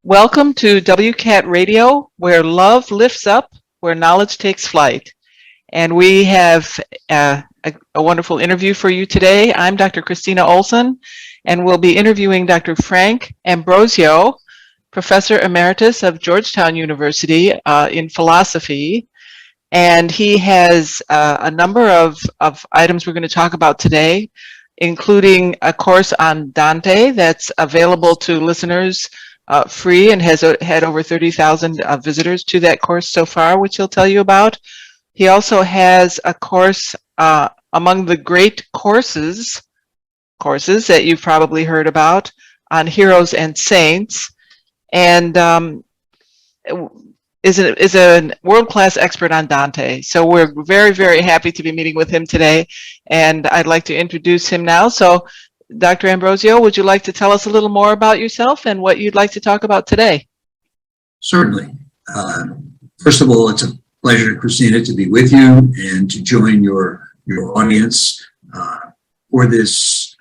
Welcome to WCAT Radio, where love lifts up, where knowledge takes flight. And we have a wonderful interview for you today. I'm Dr. Kristina Olsen, and we'll be interviewing Dr. Frank Ambrosio, Professor Emeritus of Georgetown University in philosophy. And he has a number of items we're going to talk about today, including a course on Dante that's available to listeners free and has had over 30,000 visitors to that course so far, which he'll tell you about. He also has a course among the great courses that you've probably heard about on heroes and saints, and is a world-class expert on Dante. So we're very, very happy to be meeting with him today, and I'd like to introduce him now. So Dr. Ambrosio, would you like to tell us a little more about yourself and what you'd like to talk about today? Certainly. First of all, it's a pleasure, Kristina, to be with you and to join your audience for this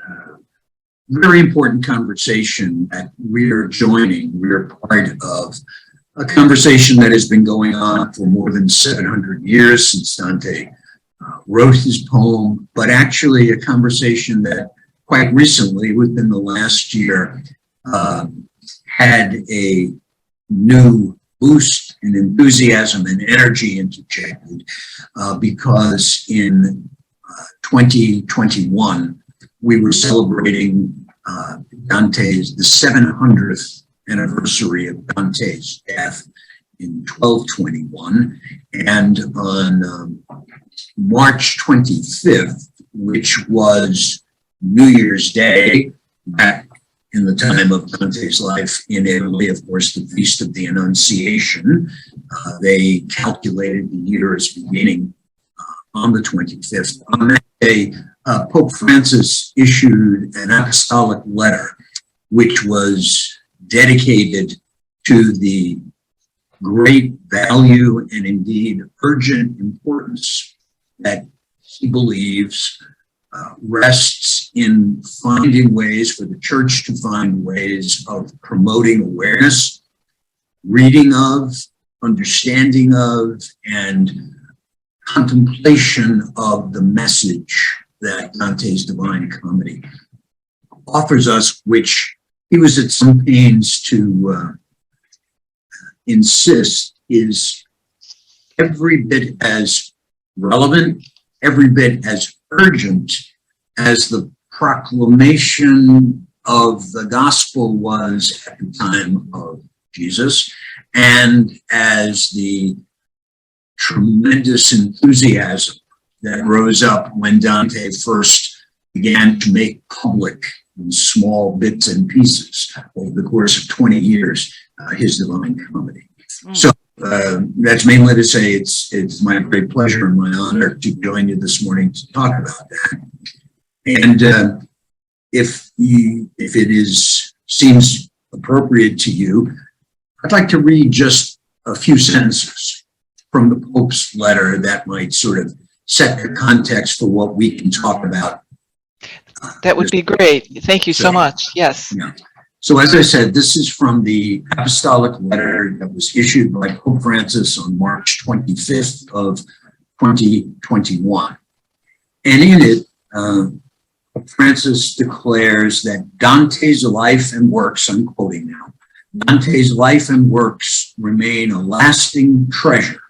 very important conversation that we're joining. We're part of a conversation that has been going on for more than 700 years since Dante wrote his poem, but actually a conversation that quite recently, within the last year, had a new boost in enthusiasm and energy interjected because in 2021, we were celebrating the 700th anniversary of Dante's death in 1221. And on March 25th, which was New Year's Day, back in the time of Dante's life in Italy, of course, the Feast of the Annunciation. They calculated the year as beginning on the 25th. On that day, Pope Francis issued an apostolic letter, which was dedicated to the great value and indeed urgent importance that he believes rests in finding ways for the church to find ways of promoting awareness, reading of, understanding of, and contemplation of the message that Dante's Divine Comedy offers us, which he was at some pains to insist is every bit as relevant, every bit as urgent as the proclamation of the gospel was at the time of Jesus, and as the tremendous enthusiasm that rose up when Dante first began to make public in small bits and pieces over the course of 20 years his Divine Comedy. So that's mainly to say it's my great pleasure and my honor to join you this morning to talk about that. And if it seems appropriate to you, I'd like to read just a few sentences from the Pope's letter that might sort of set the context for what we can talk about. That would be great. Thank you so much. Yes. Yeah. So as I said, this is from the apostolic letter that was issued by Pope Francis on March 25th of 2021. And in it, Pope Francis declares that Dante's life and works, I'm quoting now, Dante's life and works remain a lasting treasure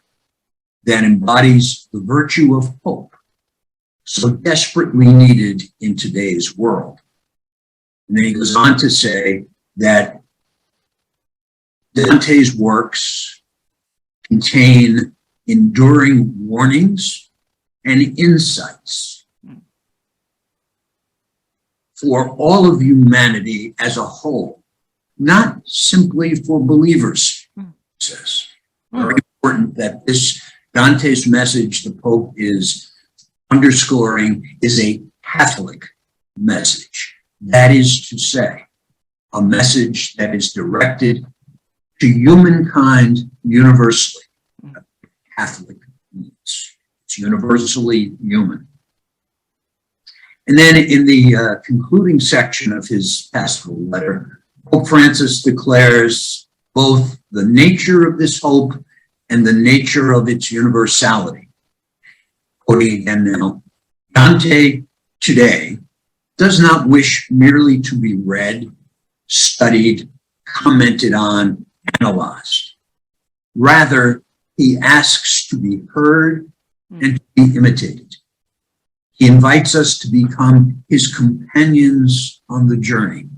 that embodies the virtue of hope, so desperately needed in today's world. And then he goes on to say that Dante's works contain enduring warnings and insights for all of humanity as a whole, not simply for believers, he says. Very important that this Dante's message the Pope is underscoring is a Catholic message. That is to say, a message that is directed to humankind universally. Catholic means it's universally human. And then in the concluding section of his pastoral letter, Pope Francis declares both the nature of this hope and the nature of its universality. Quoting again now, Dante today does not wish merely to be read, studied, commented on, analyzed. Rather, he asks to be heard and to be imitated. He invites us to become his companions on the journey.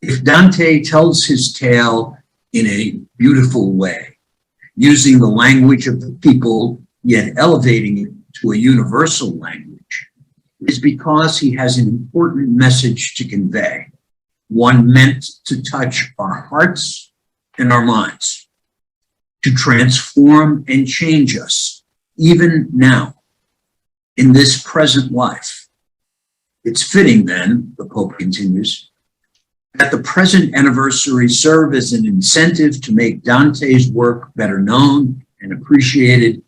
If Dante tells his tale in a beautiful way, using the language of the people, yet elevating it to a universal language, it's because he has an important message to convey, one meant to touch our hearts and our minds, to transform and change us, even now, in this present life. It's fitting then, the Pope continues, that the present anniversary serve as an incentive to make Dante's work better known and appreciated,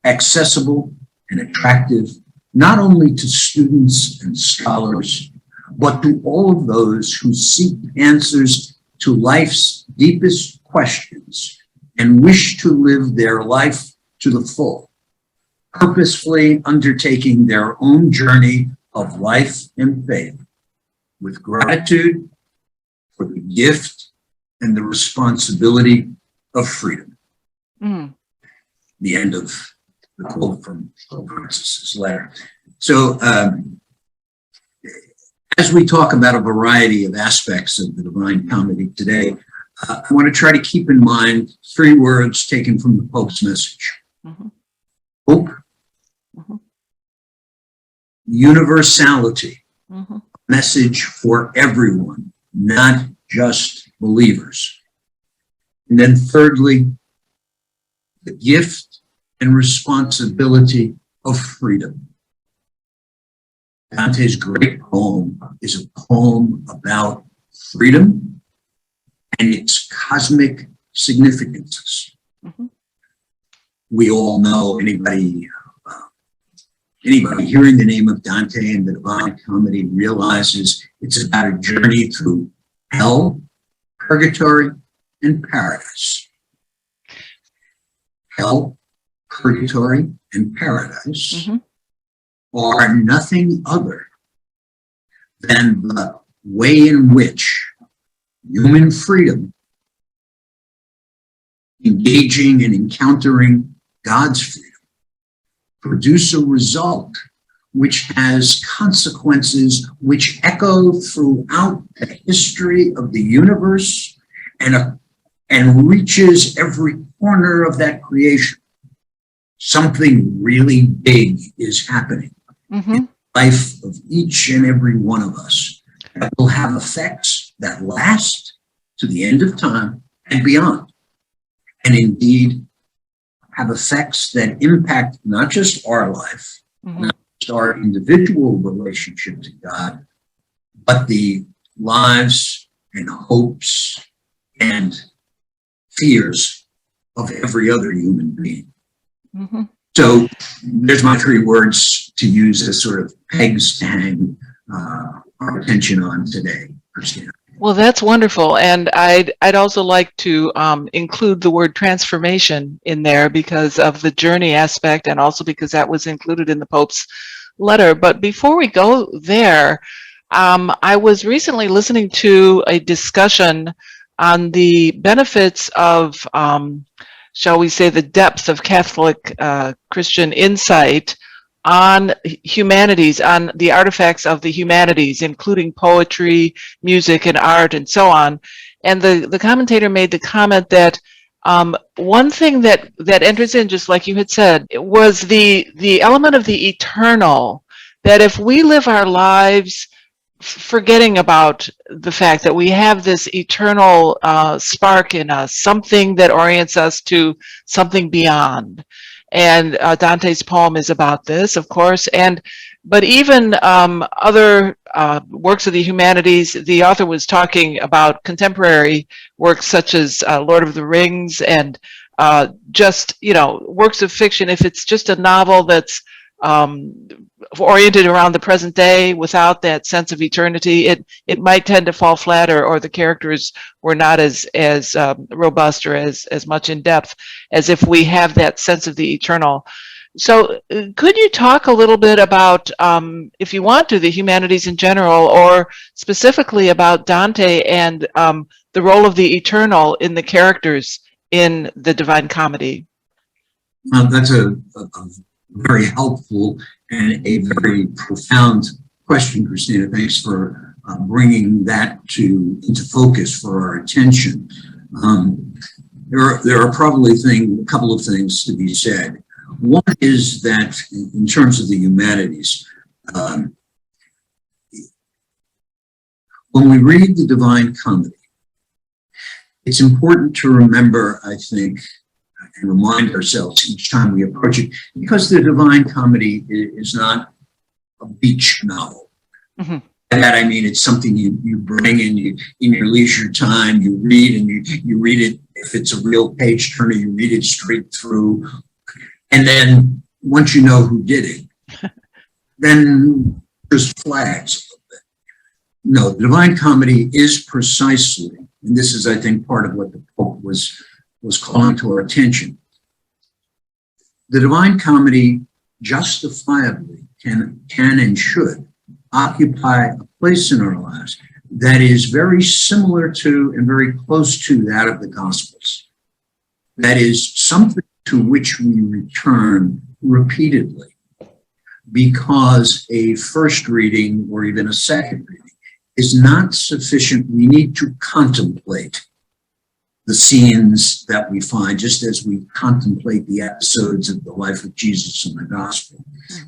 accessible and attractive, not only to students and scholars, but to all of those who seek answers to life's deepest questions and wish to live their life to the full, purposefully undertaking their own journey of life and faith with gratitude for the gift and the responsibility of freedom. The end of the quote from Pope Francis's letter. So as we talk about a variety of aspects of the Divine Comedy today, I want to try to keep in mind three words taken from the Pope's message. Hope, universality, message for everyone, not just believers. And then thirdly, the gift and responsibility of freedom. Dante's great poem is a poem about freedom and its cosmic significances. We all know, anybody hearing the name of Dante and the Divine Comedy realizes it's about a journey through hell, purgatory, and paradise. Hell, purgatory, and paradise are nothing other than the way in which human freedom, engaging and encountering God's freedom, produce a result which has consequences which echo throughout the history of the universe and reaches every corner of that creation. Something really big is happening in the life of each and every one of us that will have effects that last to the end of time and beyond. And indeed, have effects that impact not just our life, not just our individual relationship to God, but the lives and hopes and fears of every other human being. So there's my three words to use as sort of pegs to hang our attention on today, Kristina. Well, that's wonderful. And I'd also like to include the word transformation in there because of the journey aspect and also because that was included in the Pope's letter. But before we go there, I was recently listening to a discussion on the benefits of, shall we say, the depth of Catholic Christian insight on humanities, on the artifacts of the humanities, including poetry, music, and art, and so on. And the commentator made the comment that one thing that enters in, just like you had said, was the element of the eternal, that if we live our lives forgetting about the fact that we have this eternal spark in us, something that orients us to something beyond. And Dante's poem is about this, of course. But even other works of the humanities, the author was talking about contemporary works such as Lord of the Rings and just, works of fiction. If it's just a novel that's oriented around the present day without that sense of eternity, it might tend to fall flat, or the characters were not as robust or as much in depth as if we have that sense of the eternal. So could you talk a little bit about, if you want to, the humanities in general, or specifically about Dante and the role of the eternal in the characters in the Divine Comedy? That's a very helpful and a very profound question, Kristina. Thanks for bringing that into focus for our attention. There are probably a couple of things to be said. One is that in terms of the humanities, when we read the Divine Comedy, it's important to remember, I think, and remind ourselves each time we approach it, because the Divine Comedy is not a beach novel. Mm-hmm. And that, I mean, it's something you bring in your leisure time, you read, and you read it. If it's a real page turner, you read it straight through. And then once you know who did it, then there's flags a little bit. No, the Divine Comedy is precisely, and this is, I think, part of what the Pope was calling to our attention. The Divine Comedy justifiably can and should occupy a place in our lives that is very similar to and very close to that of the Gospels. That is something to which we return repeatedly, because a first reading or even a second reading is not sufficient. We need to contemplate the scenes that we find, just as we contemplate the episodes of the life of Jesus in the gospel.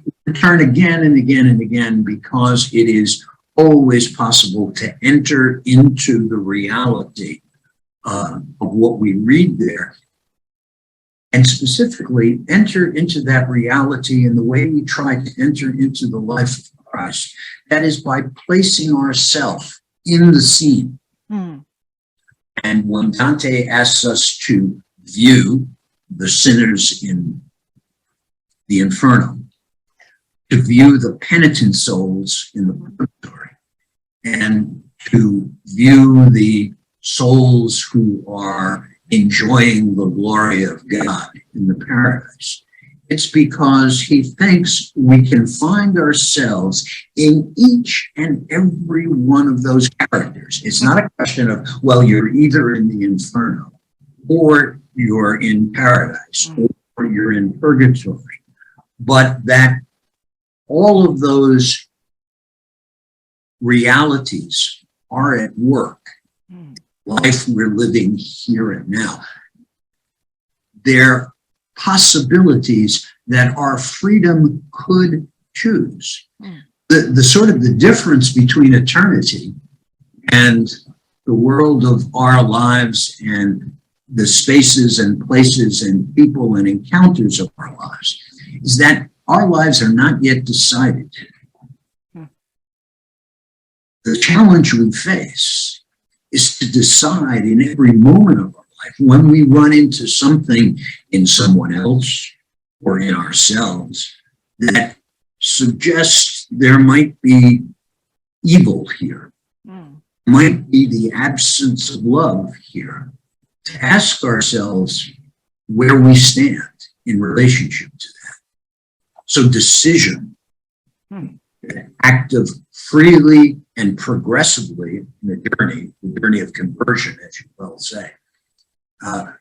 We return again and again and again, because it is always possible to enter into the reality of what we read there, and specifically enter into that reality in the way we try to enter into the life of Christ. That is by placing ourselves in the scene. And when Dante asks us to view the sinners in the Inferno, to view the penitent souls in the purgatory, and to view the souls who are enjoying the glory of God in the paradise, it's because he thinks we can find ourselves in each and every one of those characters. It's not a question of, well, you're either in the Inferno, or you're in paradise, or you're in purgatory, but that all of those realities are at work. Life we're living here and now. They're possibilities that our freedom could choose. The sort of the difference between eternity and the world of our lives and the spaces and places and people and encounters of our lives is that our lives are not yet decided. The challenge we face is to decide in every moment of our life, when we run into something in someone else or in ourselves that suggests there might be evil here, might be the absence of love here, to ask ourselves where we stand in relationship to that. So decision, act of freely and progressively in the journey of conversion, as you well say.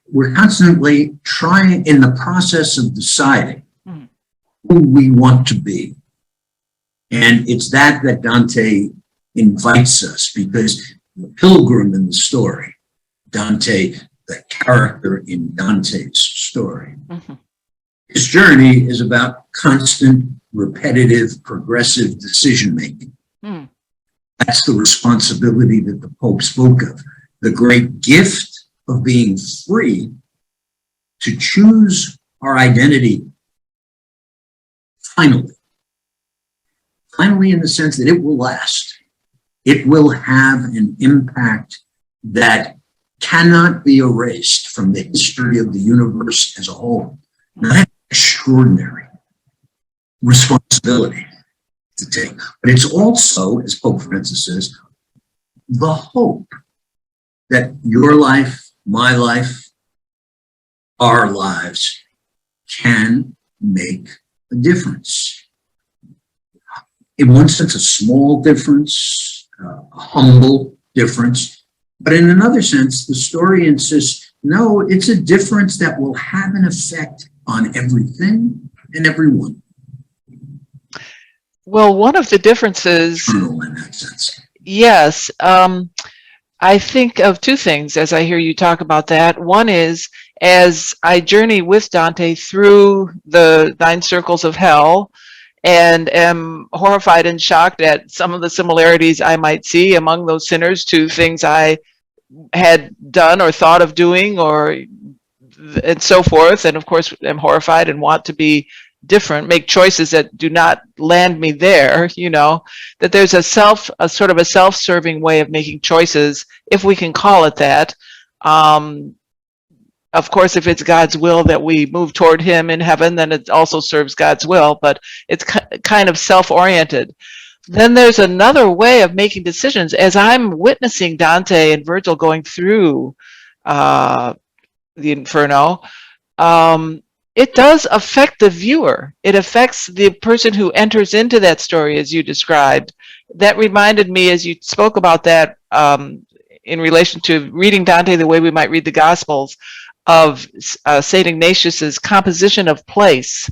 We're constantly trying, in the process of deciding who we want to be. And it's that Dante invites us, because the pilgrim in the story, Dante, the character in Dante's story, his journey is about constant, repetitive, progressive decision-making. That's the responsibility that the Pope spoke of, the great gift of being free to choose our identity finally. Finally, in the sense that it will last. It will have an impact that cannot be erased from the history of the universe as a whole. Now, that's extraordinary. responsibility to take. But it's also, as Pope Francis says, the hope that your life, my life, our lives can make a difference. In one sense, a small difference, a humble difference. But in another sense, the story insists, no, it's a difference that will have an effect on everything and everyone. Well, one of the differences, Eternal in that sense. yes, I think of two things as I hear you talk about that. One is, as I journey with Dante through the 9 circles of hell and am horrified and shocked at some of the similarities I might see among those sinners to things I had done or thought of doing, or and so forth, and of course am horrified and want to be different, make choices that do not land me there, that there's a sort of a self-serving way of making choices, if we can call it that. Of course, if it's God's will that we move toward him in heaven, then it also serves God's will, but it's kind of self-oriented. Then there's another way of making decisions. As I'm witnessing Dante and Virgil going through the Inferno, it does affect the viewer. It affects the person who enters into that story, as you described. That reminded me, as you spoke about that, in relation to reading Dante the way we might read the Gospels, of St. Ignatius's composition of place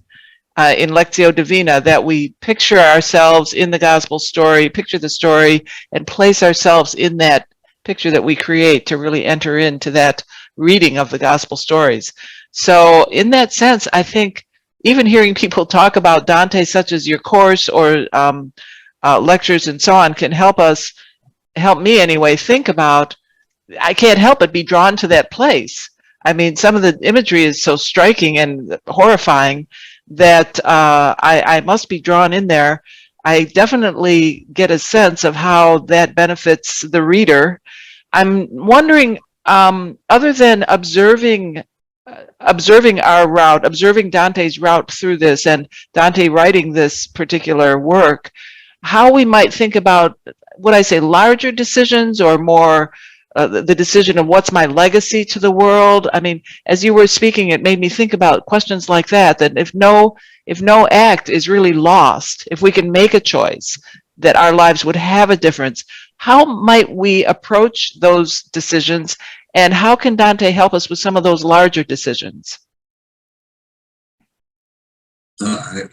in Lectio Divina, that we picture ourselves in the Gospel story, picture the story, and place ourselves in that picture that we create to really enter into that reading of the Gospel stories. So in that sense, I think even hearing people talk about Dante, such as your course or lectures and so on, can help me anyway, think about, I can't help but be drawn to that place. I mean, some of the imagery is so striking and horrifying that I must be drawn in there. I definitely get a sense of how that benefits the reader. I'm wondering, other than observing our route, observing Dante's route through this, and Dante writing this particular work, how we might think about, would I say, larger decisions, or more the decision of what's my legacy to the world? I mean, as you were speaking, it made me think about questions like that, that if no act is really lost, if we can make a choice that our lives would have a difference, how might we approach those decisions, and how can Dante help us with some of those larger decisions?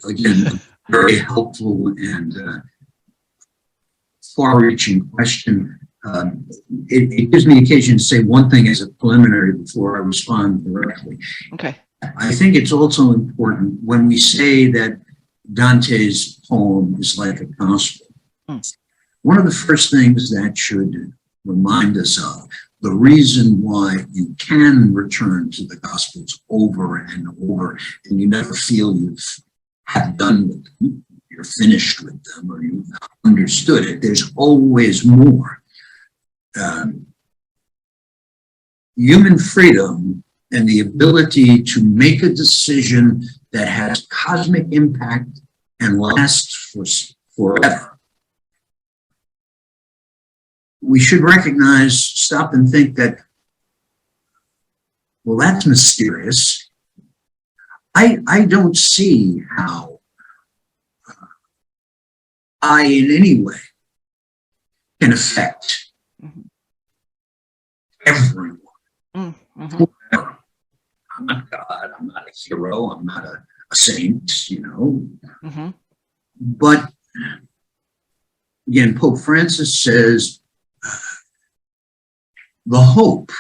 Again, very helpful and far-reaching question. It gives me occasion to say one thing as a preliminary before I respond directly. Okay. I think it's also important when we say that Dante's poem is like a gospel. One of the first things that should remind us of the reason why you can return to the Gospels over and over, and you never feel you've done with them, you're finished with them, or you've understood it. There's always more. Human freedom and the ability to make a decision that has cosmic impact and lasts forever. We should recognize, stop and think that, well, that's mysterious. I don't see how I in any way can affect everyone. Mm-hmm. I'm not God, I'm not a hero, I'm not a saint, Mm-hmm. But again, Pope Francis says the hope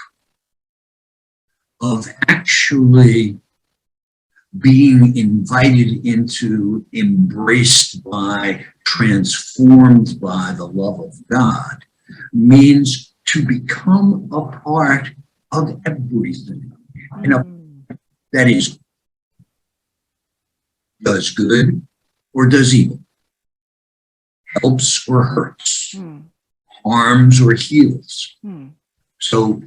of actually being invited into, embraced by, transformed by the love of God means to become a part of everything. That is, does good or does evil, helps or hurts, harms or heals. So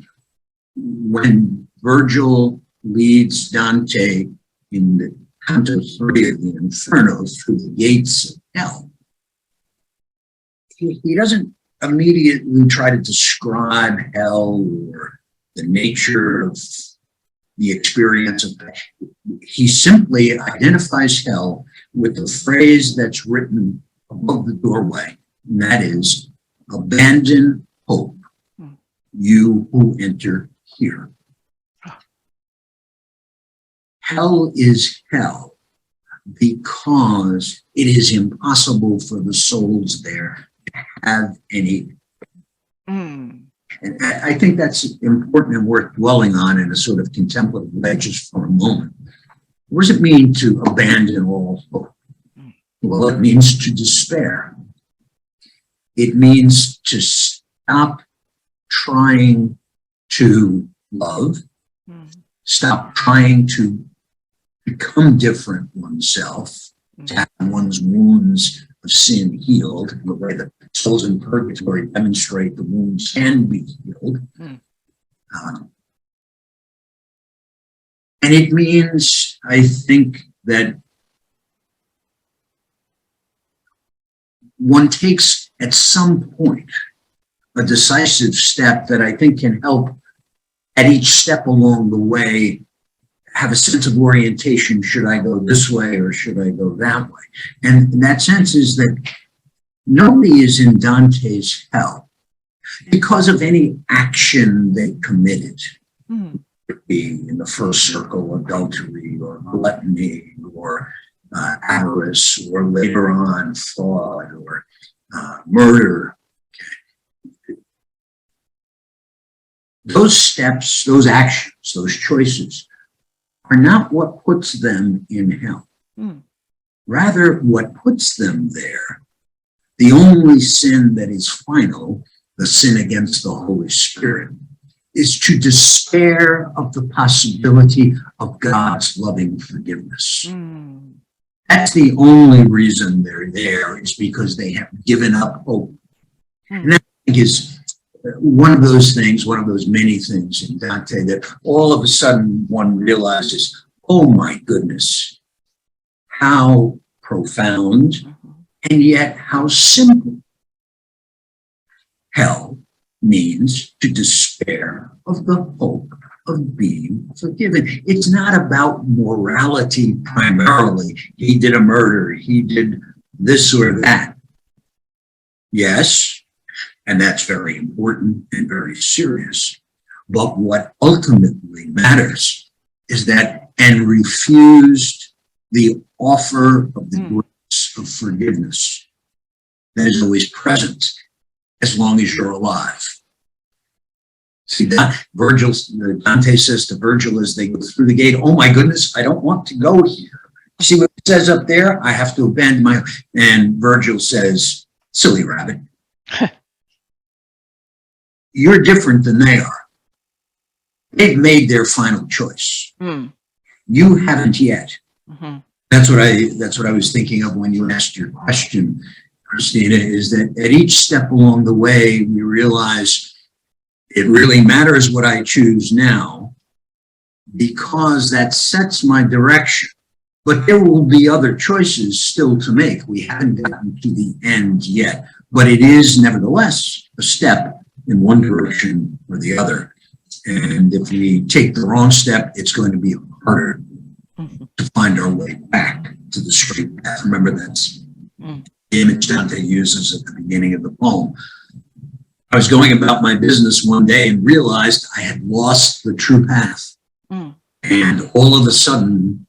when Virgil leads Dante in the count of three of the Inferno through the gates of hell, he doesn't immediately try to describe hell or the nature of the experience of that. He simply identifies hell with the phrase that's written above the doorway, and that is, abandon hope, you who enter here. Hell is hell because it is impossible for the souls there to have any. And I think that's important and worth dwelling on in a sort of contemplative way just for a moment. What does it mean to abandon all hope? Well, it means to despair. It means to stop trying to love, stop trying to become different oneself, to have one's wounds of sin healed, the way the souls in purgatory demonstrate the wounds can be healed. And it means, I think, that one takes at some point a decisive step that I think can help at each step along the way have a sense of orientation. Should I go this way or should I go that way? And in that sense is that nobody is in Dante's hell because of any action they committed. It be in the first circle, adultery or gluttony or avarice, or later on fraud or murder. Those steps, those actions, those choices are not what puts them in hell. Rather, what puts them there, the only sin that is final, the sin against the Holy Spirit, is to despair of the possibility of God's loving forgiveness. That's the only reason they're there, is because they have given up hope. And that, I think, is one of those things, one of those many things in Dante that all of a sudden one realizes, oh my goodness, how profound and yet how simple. Hell means to despair of the hope of being forgiven. It's not about morality primarily. He did a murder, he did this or that. Yes, and that's very important and very serious. But what ultimately matters is that, and refused the offer of the grace of forgiveness that is always present as long as you're alive. See, that Dante says to Virgil as they go through the gate, oh my goodness, I don't want to go here. See what it says up there? I have to abandon my, and Virgil says, silly rabbit. You're different than they are. They've made their final choice. You haven't yet. That's what I was thinking of when you asked your question, Kristina, is that at each step along the way, we realize it really matters what I choose now, because that sets my direction. But there will be other choices still to make. We haven't gotten to the end yet, but it is nevertheless a step in one direction or the other. And if we take the wrong step, it's going to be harder to find our way back to the straight path. Remember, that's the image Dante uses at the beginning of the poem. I was going about my business one day and realized I had lost the true path. And all of a sudden,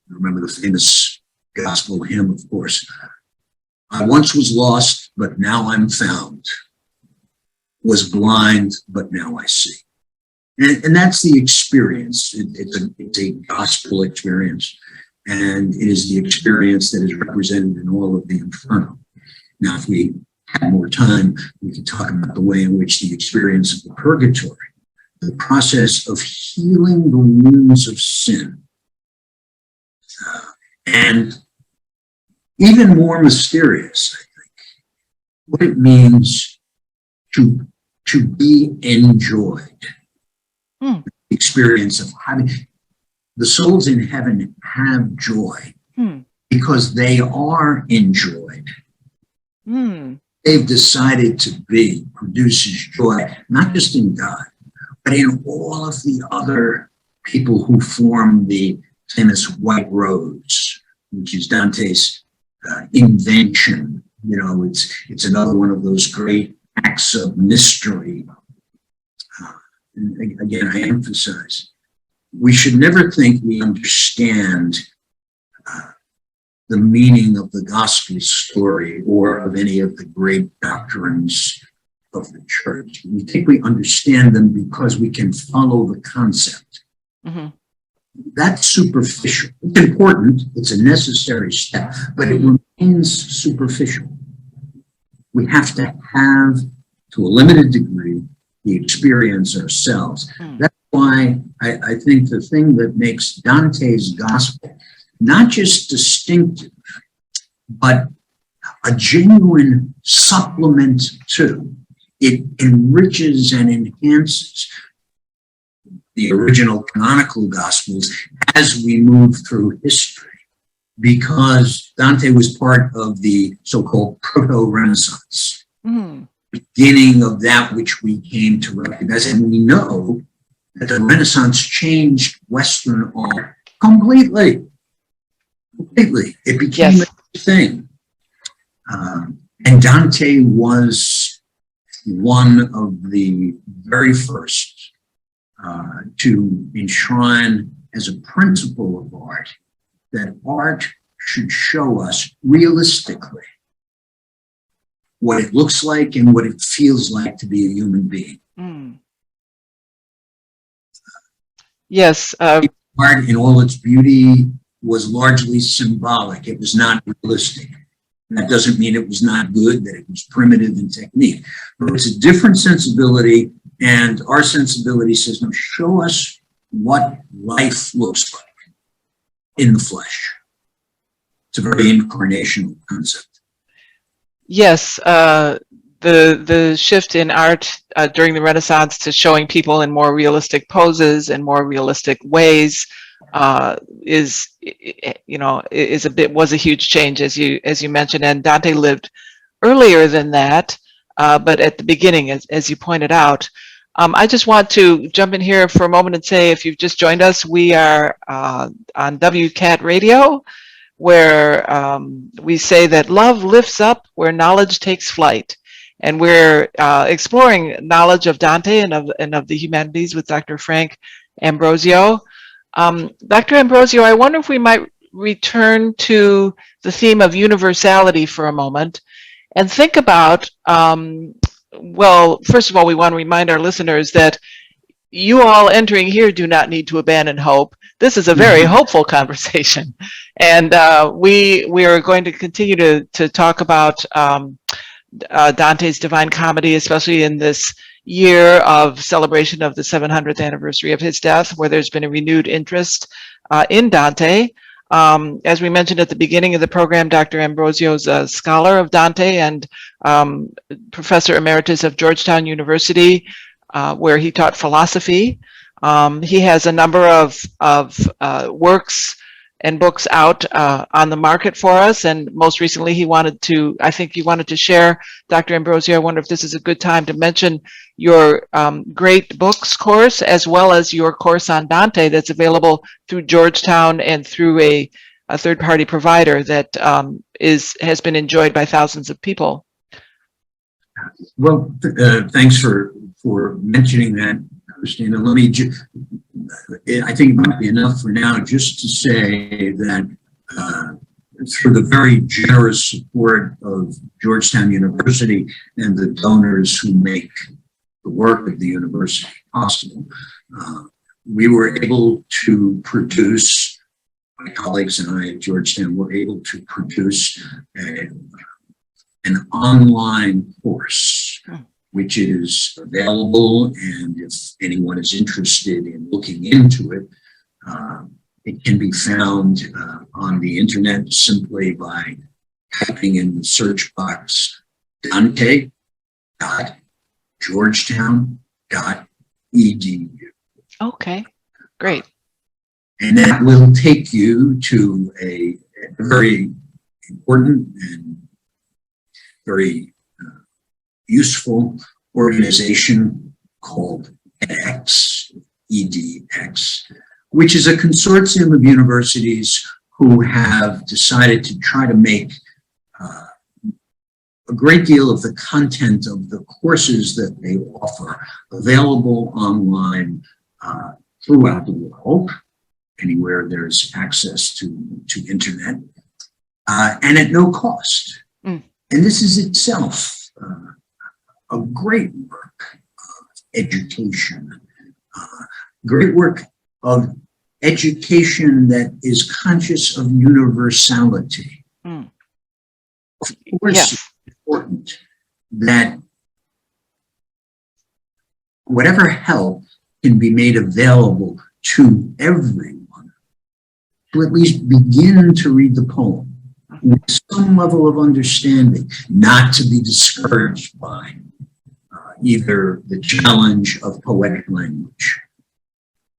remember the famous gospel hymn, of course, I once was lost, but now I'm found, was blind, but now I see. And that's the experience. It's a gospel experience, and it is the experience that is represented in all of the Inferno. Now, if we had more time, we could talk about the way in which the experience of the purgatory, the process of healing the wounds of sin, and even more mysterious, I think, what it means to be enjoyed. The experience of having, the souls in heaven have joy because they are enjoyed. They've decided to produces joy, not just in God, but in all of the other people who form the famous White Rose, which is Dante's invention. You know, it's another one of those great acts of mystery. Again, I emphasize, we should never think we understand the meaning of the gospel story or of any of the great doctrines of the church. We think we understand them because we can follow the concept. That's superficial. It's important, it's a necessary step, but it remains superficial. We have to have, to a limited degree, the experience ourselves. That's why I think the thing that makes Dante's gospel not just distinctive, but a genuine supplement to, it enriches and enhances the original canonical gospels as we move through history, because Dante was part of the so-called proto-Renaissance, beginning of that which we came to recognize. And we know that the Renaissance changed Western art completely. It became a thing. And Dante was one of the very first to enshrine as a principle of art that art should show us realistically what it looks like and what it feels like to be a human being. Yes. Art in all its beauty was largely symbolic. It was not realistic. And that doesn't mean it was not good, that it was primitive in technique. But it's a different sensibility, and our sensibility says, no, show us what life looks like in the flesh. It's a very incarnational concept. Yes, the shift in art during the Renaissance to showing people in more realistic poses and more realistic ways was a huge change, as you mentioned. And Dante lived earlier than that, but at the beginning, as you pointed out. I just want to jump in here for a moment and say, if you've just joined us, we are on WCAT Radio, where we say that love lifts up where knowledge takes flight. And we're exploring knowledge of Dante and of the humanities with Dr. Frank Ambrosio. Dr. Ambrosio, I wonder if we might return to the theme of universality for a moment and think about, well, first of all, we want to remind our listeners that you all entering here do not need to abandon hope. This is a very hopeful conversation. And we are going to continue to talk about Dante's Divine Comedy, especially in this year of celebration of the 700th anniversary of his death, where there's been a renewed interest in Dante. As we mentioned at the beginning of the program, Dr. Ambrosio is a scholar of Dante and professor emeritus of Georgetown University, where he taught philosophy. He has a number of works and books out on the market for us. And most recently, I think you wanted to share, Dr. Ambrosio, I wonder if this is a good time to mention your great books course, as well as your course on Dante that's available through Georgetown and through a third-party provider that has been enjoyed by thousands of people. Well, thanks for mentioning that, Kristina. Let me I think it might be enough for now just to say that through the very generous support of Georgetown University and the donors who make the work of the university possible, we were able to produce, my colleagues and I at Georgetown were able to produce an online course, which is available, and if anyone is interested in looking into it, it can be found on the internet simply by typing in the search box dante.georgetown.edu. Okay, great. And that will take you to a very important and very useful organization called edX, EDX, which is a consortium of universities who have decided to try to make a great deal of the content of the courses that they offer available online throughout the world, anywhere there's access to internet, and at no cost. And this is itself a great work of education, great work of education that is conscious of universality. Of course, Yes. it's important that whatever help can be made available to everyone to at least begin to read the poem with some level of understanding, not to be discouraged by either the challenge of poetic language,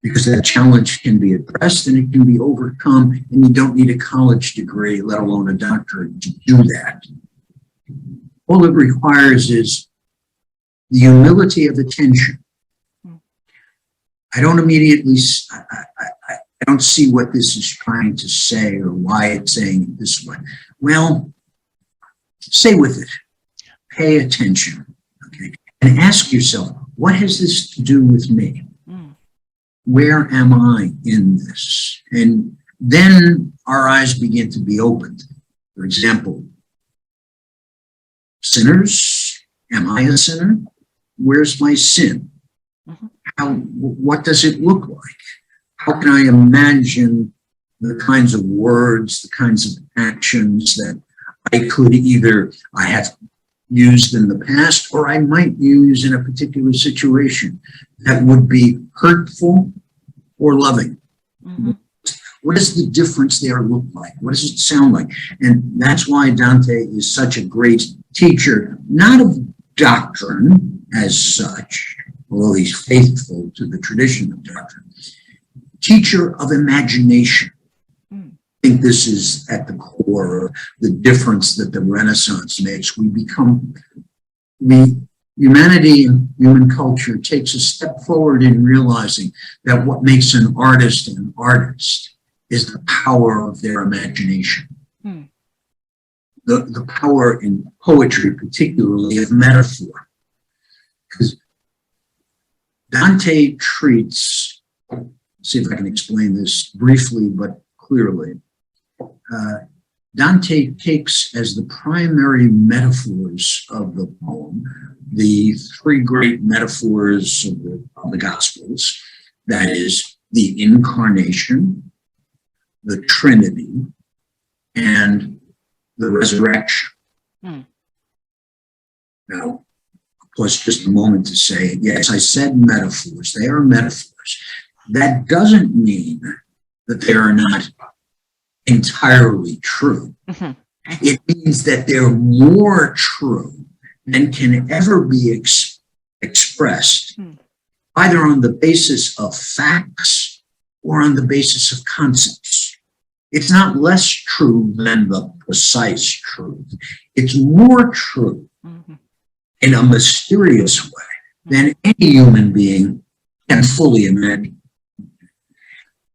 because that challenge can be addressed and it can be overcome, and you don't need a college degree, let alone a doctorate, to do that. All it requires is the humility of attention. I don't immediately, I don't see what this is trying to say or why it's saying it this way. Well, stay with it, pay attention, okay? And ask yourself, what has this to do with me? Where am I in this? And then our eyes begin to be opened. For example, sinners, am I a sinner? Where's my sin? What does it look like? How can I imagine the kinds of words, the kinds of actions that I could I have used in the past, or I might use in a particular situation that would be hurtful or loving? What does the difference there look like? What does it sound like? And that's why Dante is such a great teacher, not of doctrine as such, although he's faithful to the tradition of doctrine, teacher of imagination. I think this is at the core of the difference that the Renaissance makes. Humanity and human culture takes a step forward in realizing that what makes an artist an artist is the power of their imagination. The power in poetry, particularly of metaphor. Because Dante treats, see if I can explain this briefly but clearly. Dante takes as the primary metaphors of the poem the three great metaphors of the Gospels, that is, the Incarnation, the Trinity, and the resurrection. Now, pause just a moment to say, yes, I said metaphors. They are metaphors. That doesn't mean that they are not entirely true. It means that they're more true than can ever be expressed, either on the basis of facts or on the basis of concepts. It's not less true than the precise truth. It's more true in a mysterious way than any human being can fully imagine.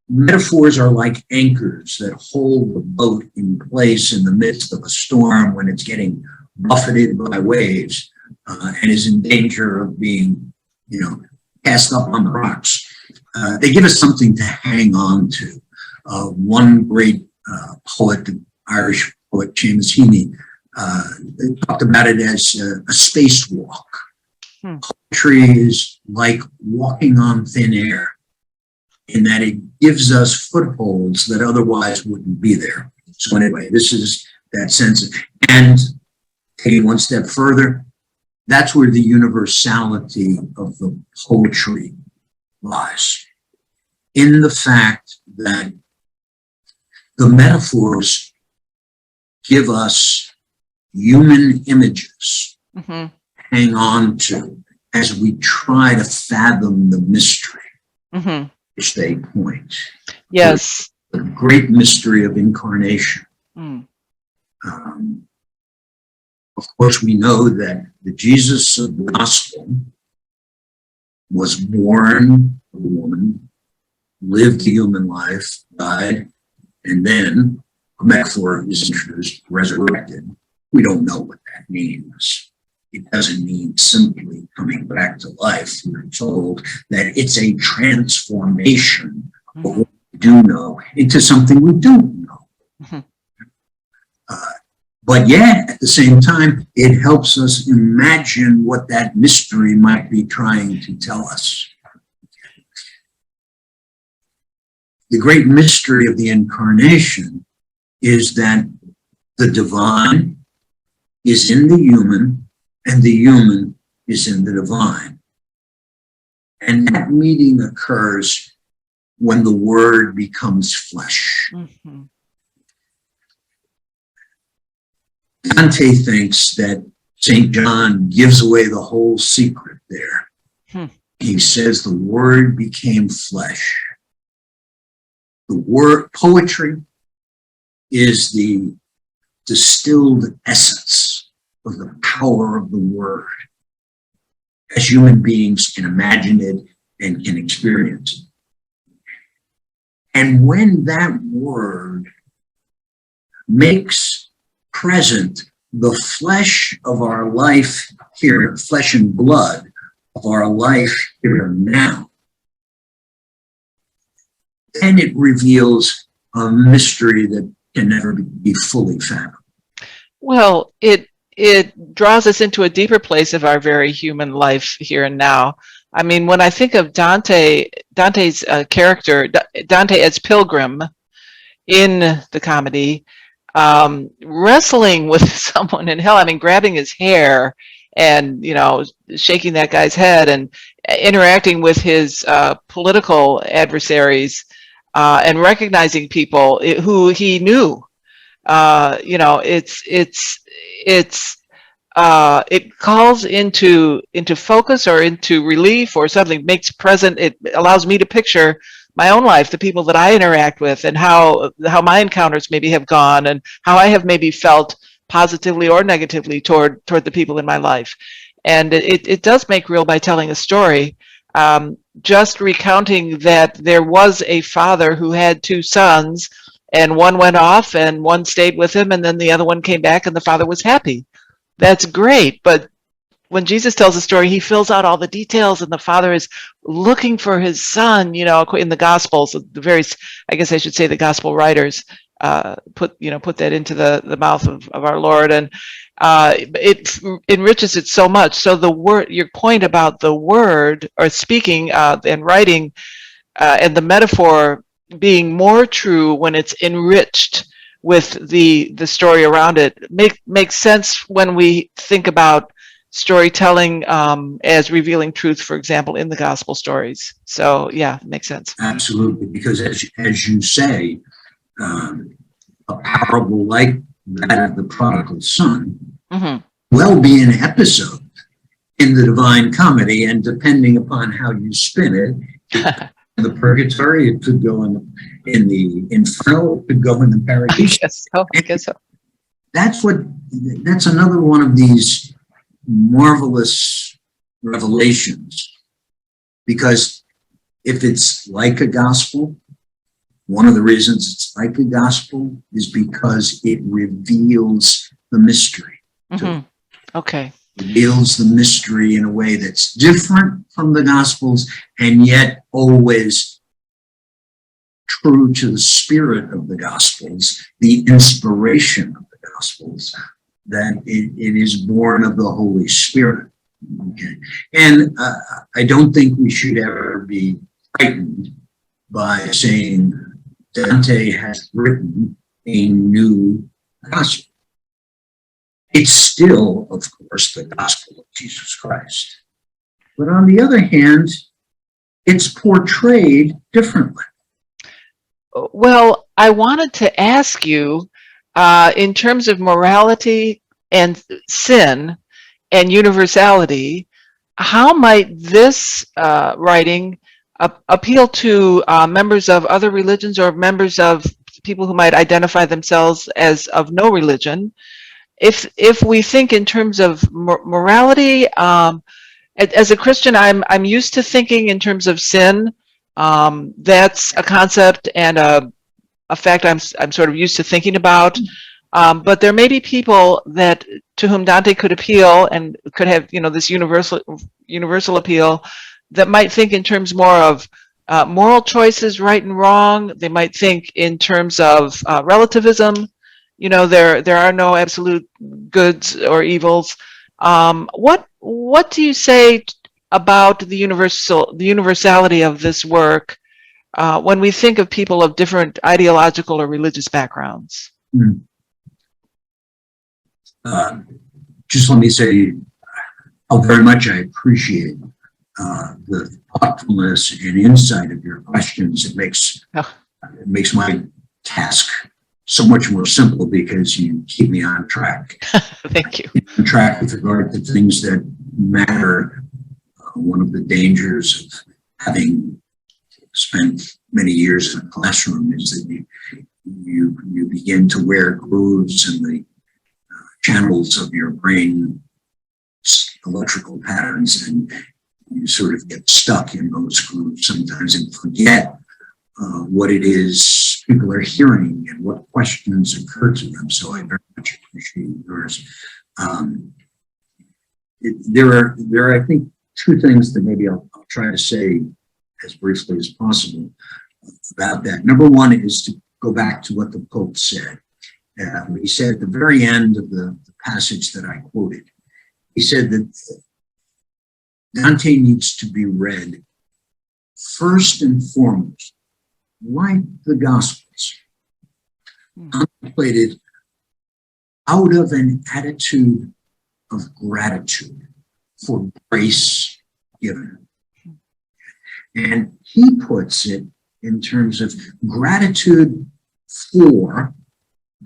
Metaphors are like anchors that hold the boat in place in the midst of a storm when it's getting buffeted by waves and is in danger of being, cast up on the rocks. They give us something to hang on to. One great poet, the Irish poet Seamus Heaney, talked about it as a spacewalk. Poetry is like walking on thin air, in that it gives us footholds that otherwise wouldn't be there. So anyway, this is that sense. And taking one step further, that's where the universality of the poetry lies, in the fact that the metaphors give us human images hang on to as we try to fathom the mystery. which they point. Yes. The great mystery of incarnation. Mm. Of course, we know that the Jesus of the gospel was born of a woman, lived a human life, died, and then a metaphor is introduced, resurrected. We don't know what that means. It doesn't mean simply coming back to life. We're told that it's a transformation of what we do know into something we don't know. Mm-hmm. But yet, at the same time, it helps us imagine what that mystery might be trying to tell us. The great mystery of the incarnation is that the divine is in the human and the human is in the divine. And that meeting occurs when the Word becomes flesh. Mm-hmm. Dante thinks that St. John gives away the whole secret there. He says the Word became flesh. The word, poetry, is the distilled essence of the power of the Word, as human beings can imagine it and can experience it. And when that Word makes present the flesh of our life here, flesh and blood of our life here and now, then it reveals a mystery that can never be fully fathomed. Well, it draws us into a deeper place of our very human life here and now. I mean, when I think of Dante's character, Dante as Pilgrim in the comedy, wrestling with someone in hell, I mean, grabbing his hair and, shaking that guy's head and interacting with his political adversaries and recognizing people who he knew. It calls into focus or into relief or something, makes present. It allows me to picture my own life, the people that I interact with, and how my encounters maybe have gone, and how I have maybe felt positively or negatively toward the people in my life. And it does make real by telling a story. Just recounting that there was a father who had two sons, and one went off and one stayed with him, and then the other one came back and the father was happy. That's great. But when Jesus tells the story, he fills out all the details, and the father is looking for his son, in the Gospels, I guess I should say the Gospel writers put that into the mouth of our Lord. And it enriches it so much. So the word, your point about the word or speaking and writing and the metaphor being more true when it's enriched with the story around it makes sense when we think about storytelling as revealing truth, for example, in the gospel stories. So yeah, it makes sense. Absolutely, because as you say, a parable like that of the prodigal son will be an episode in the Divine Comedy, and depending upon how you spin it, in the purgatory, it could go in the inferno, it could go in the paradise. I guess so. That's another one of these marvelous revelations, because if it's like a gospel, one of the reasons it's like a gospel is because it reveals the mystery. Okay. Reveals the mystery in a way that's different from the Gospels, and yet always true to the spirit of the Gospels, the inspiration of the Gospels, that it is born of the Holy Spirit. Okay. And I don't think we should ever be frightened by saying Dante has written a new gospel. It's still, of course, the gospel of Jesus Christ. But on the other hand, it's portrayed differently. Well, I wanted to ask you, in terms of morality and sin and universality, how might this writing appeal to members of other religions or members of people who might identify themselves as of no religion. If we think in terms of morality, as a Christian, I'm used to thinking in terms of sin. That's a concept and a fact I'm sort of used to thinking about. But there may be people that to whom Dante could appeal and could have, this universal appeal, that might think in terms more of moral choices, right and wrong. They might think in terms of relativism. There are no absolute goods or evils. What do you say about the universality of this work when we think of people of different ideological or religious backgrounds? Just let me say how very much I appreciate the thoughtfulness and insight of your questions. It makes my task so much more simple because you keep me on track. Thank you. On track with regard to things that matter. One of the dangers of having spent many years in a classroom is that you begin to wear grooves in the channels of your brain, electrical patterns, and you sort of get stuck in those grooves sometimes and forget what it is people are hearing and what questions occur to them. So I very much appreciate yours. There are, I think, two things that maybe I'll try to say as briefly as possible about that. Number one is to go back to what the Pope said. He said at the very end of the passage that I quoted, he said that Dante needs to be read first and foremost, like the Gospels, contemplated out of an attitude of gratitude for grace given. And he puts it in terms of gratitude for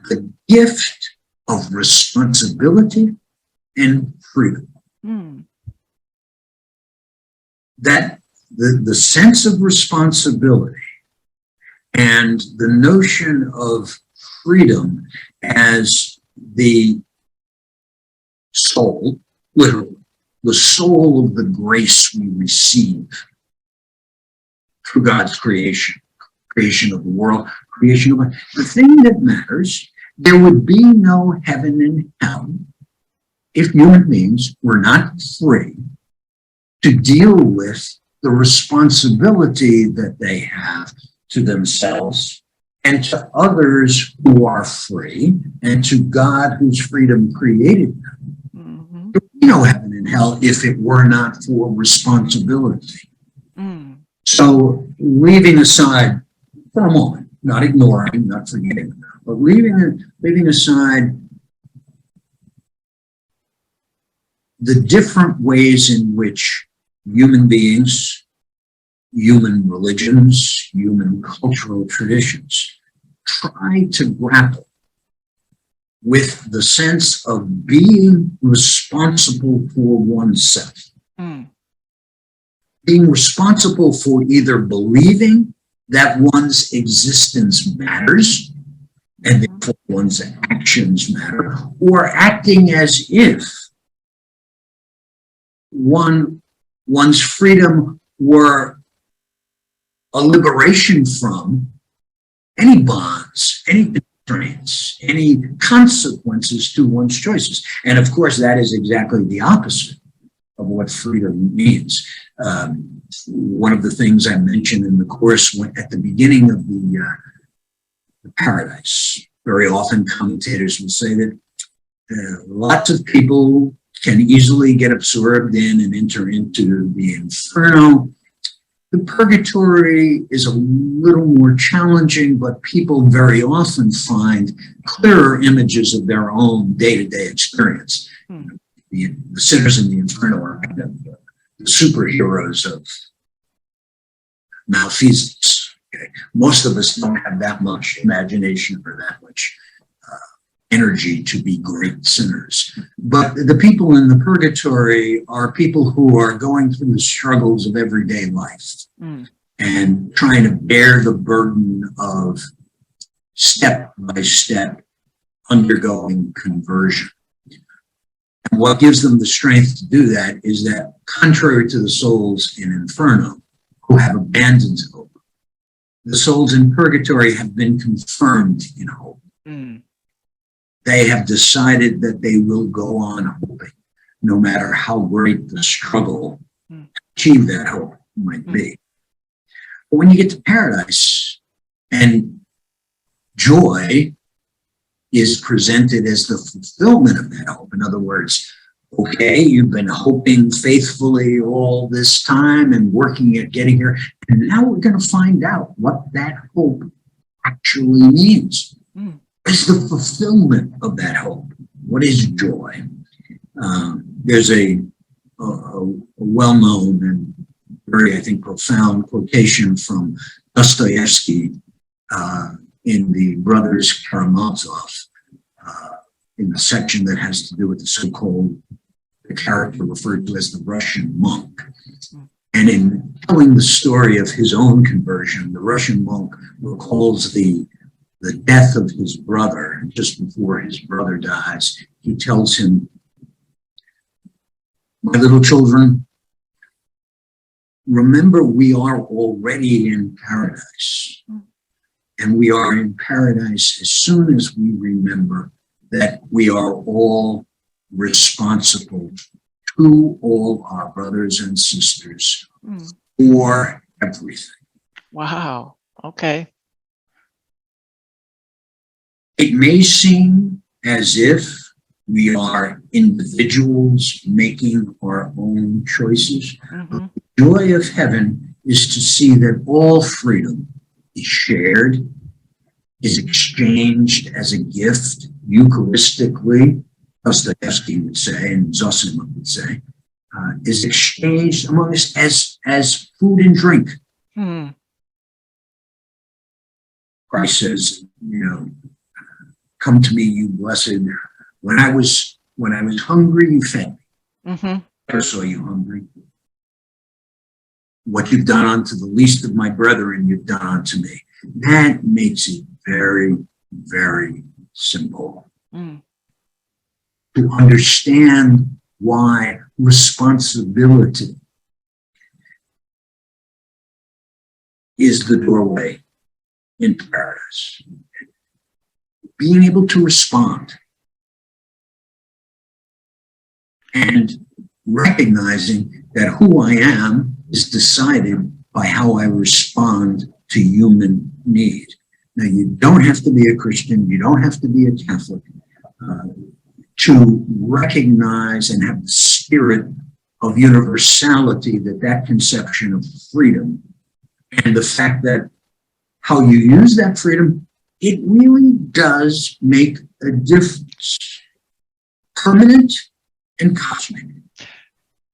the gift of responsibility and freedom. That the sense of responsibility and the notion of freedom as the soul, literally, the soul of the grace we receive through God's creation of the world, creation of the thing that matters. There would be no heaven and hell if human beings were not free to deal with the responsibility that they have to themselves and to others who are free and to God whose freedom created them. There would be no heaven and hell if it were not for responsibility. So leaving aside for a moment, not ignoring, not forgetting, but leaving aside the different ways in which human beings, human religions, human cultural traditions try to grapple with the sense of being responsible for oneself. Being responsible for either believing that one's existence matters and therefore one's actions matter, or acting as if one's freedom were a liberation from any bonds, any constraints, any consequences to one's choices. And of course, that is exactly the opposite of what freedom means. One of the things I mentioned in the course at the beginning of the Paradise, very often commentators will say that lots of people can easily get absorbed in and enter into the inferno. The purgatory is a little more challenging, but people very often find clearer images of their own day-to-day experience. The sinners in the inferno are kind of the superheroes of malfeasance. Okay? Most of us don't have that much imagination or that much energy to be great sinners. But the people in the purgatory are people who are going through the struggles of everyday life. and trying to bear the burden of step by step undergoing conversion. And what gives them the strength to do that is that, contrary to the souls in Inferno, who have abandoned hope, the souls in purgatory have been confirmed in hope. Mm. They have decided that they will go on hoping, no matter how great the struggle to achieve that hope might be. But when you get to paradise, and joy is presented as the fulfillment of that hope. In other words, okay, you've been hoping faithfully all this time and working at getting here, and now we're going to find out what that hope actually means. What is the fulfillment of that hope? What is joy? There's a well-known and very, I think, profound quotation from Dostoevsky in the Brothers Karamazov, in the section that has to do with the so-called, the character referred to as the Russian monk. And in telling the story of his own conversion, the Russian monk recalls the death of his brother. Just before his brother dies, he tells him, "My little children, remember we are already in paradise. And we are in paradise as soon as we remember that we are all responsible to all our brothers and sisters for everything." Wow. Okay. It may seem as if we are individuals making our own choices. The joy of heaven is to see that all freedom is shared, is exchanged as a gift, Eucharistically, Dostoevsky would say, and Zosima would say, is exchanged among us as food and drink. Christ says, "Come to me, you blessed. When I was hungry, you fed me. I never saw you hungry. What you've done unto the least of my brethren, you've done unto me." That makes it very, very simple to understand why responsibility is the doorway into paradise. Being able to respond and recognizing that who I am is decided by how I respond to human need. Now, you don't have to be a Christian, you don't have to be a Catholic to recognize and have the spirit of universality, that conception of freedom, and the fact that how you use that freedom, it really does make a difference, permanent and cosmic.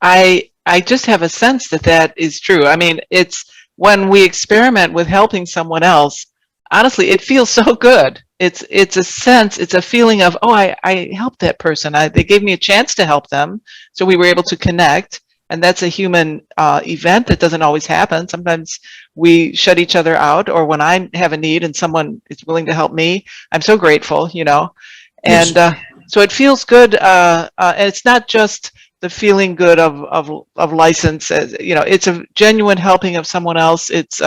I just have a sense that is true. I mean, it's when we experiment with helping someone else, honestly, it feels so good. It's a sense, it's a feeling of, oh, I helped that person. They gave me a chance to help them. So we were able to connect. And that's a human event that doesn't always happen. Sometimes we shut each other out, or when I have a need and someone is willing to help me, I'm so grateful, And Yes. so it feels good. And it's not just the feeling good of license. It's a genuine helping of someone else. It's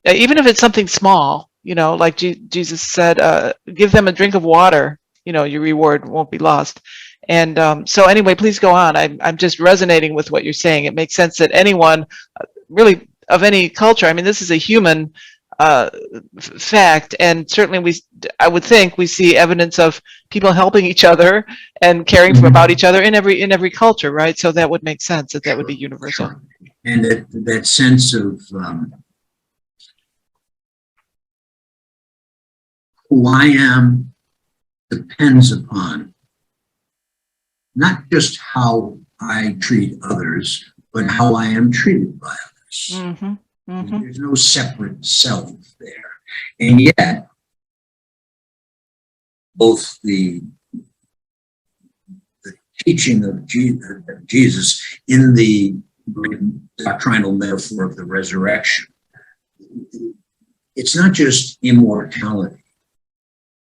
even if it's something small, like Jesus said, give them a drink of water. Your reward won't be lost. And so anyway, please go on. I'm just resonating with what you're saying. It makes sense that anyone, really of any culture, I mean, this is a human fact, and certainly I would think we see evidence of people helping each other and caring about each other in every culture, right? So that would make sense that would be universal. Sure. And that sense of who I am depends upon not just how I treat others, but how I am treated by others. There's no separate self there. And yet, both the teaching of Jesus in the doctrinal metaphor of the resurrection it's not just immortality.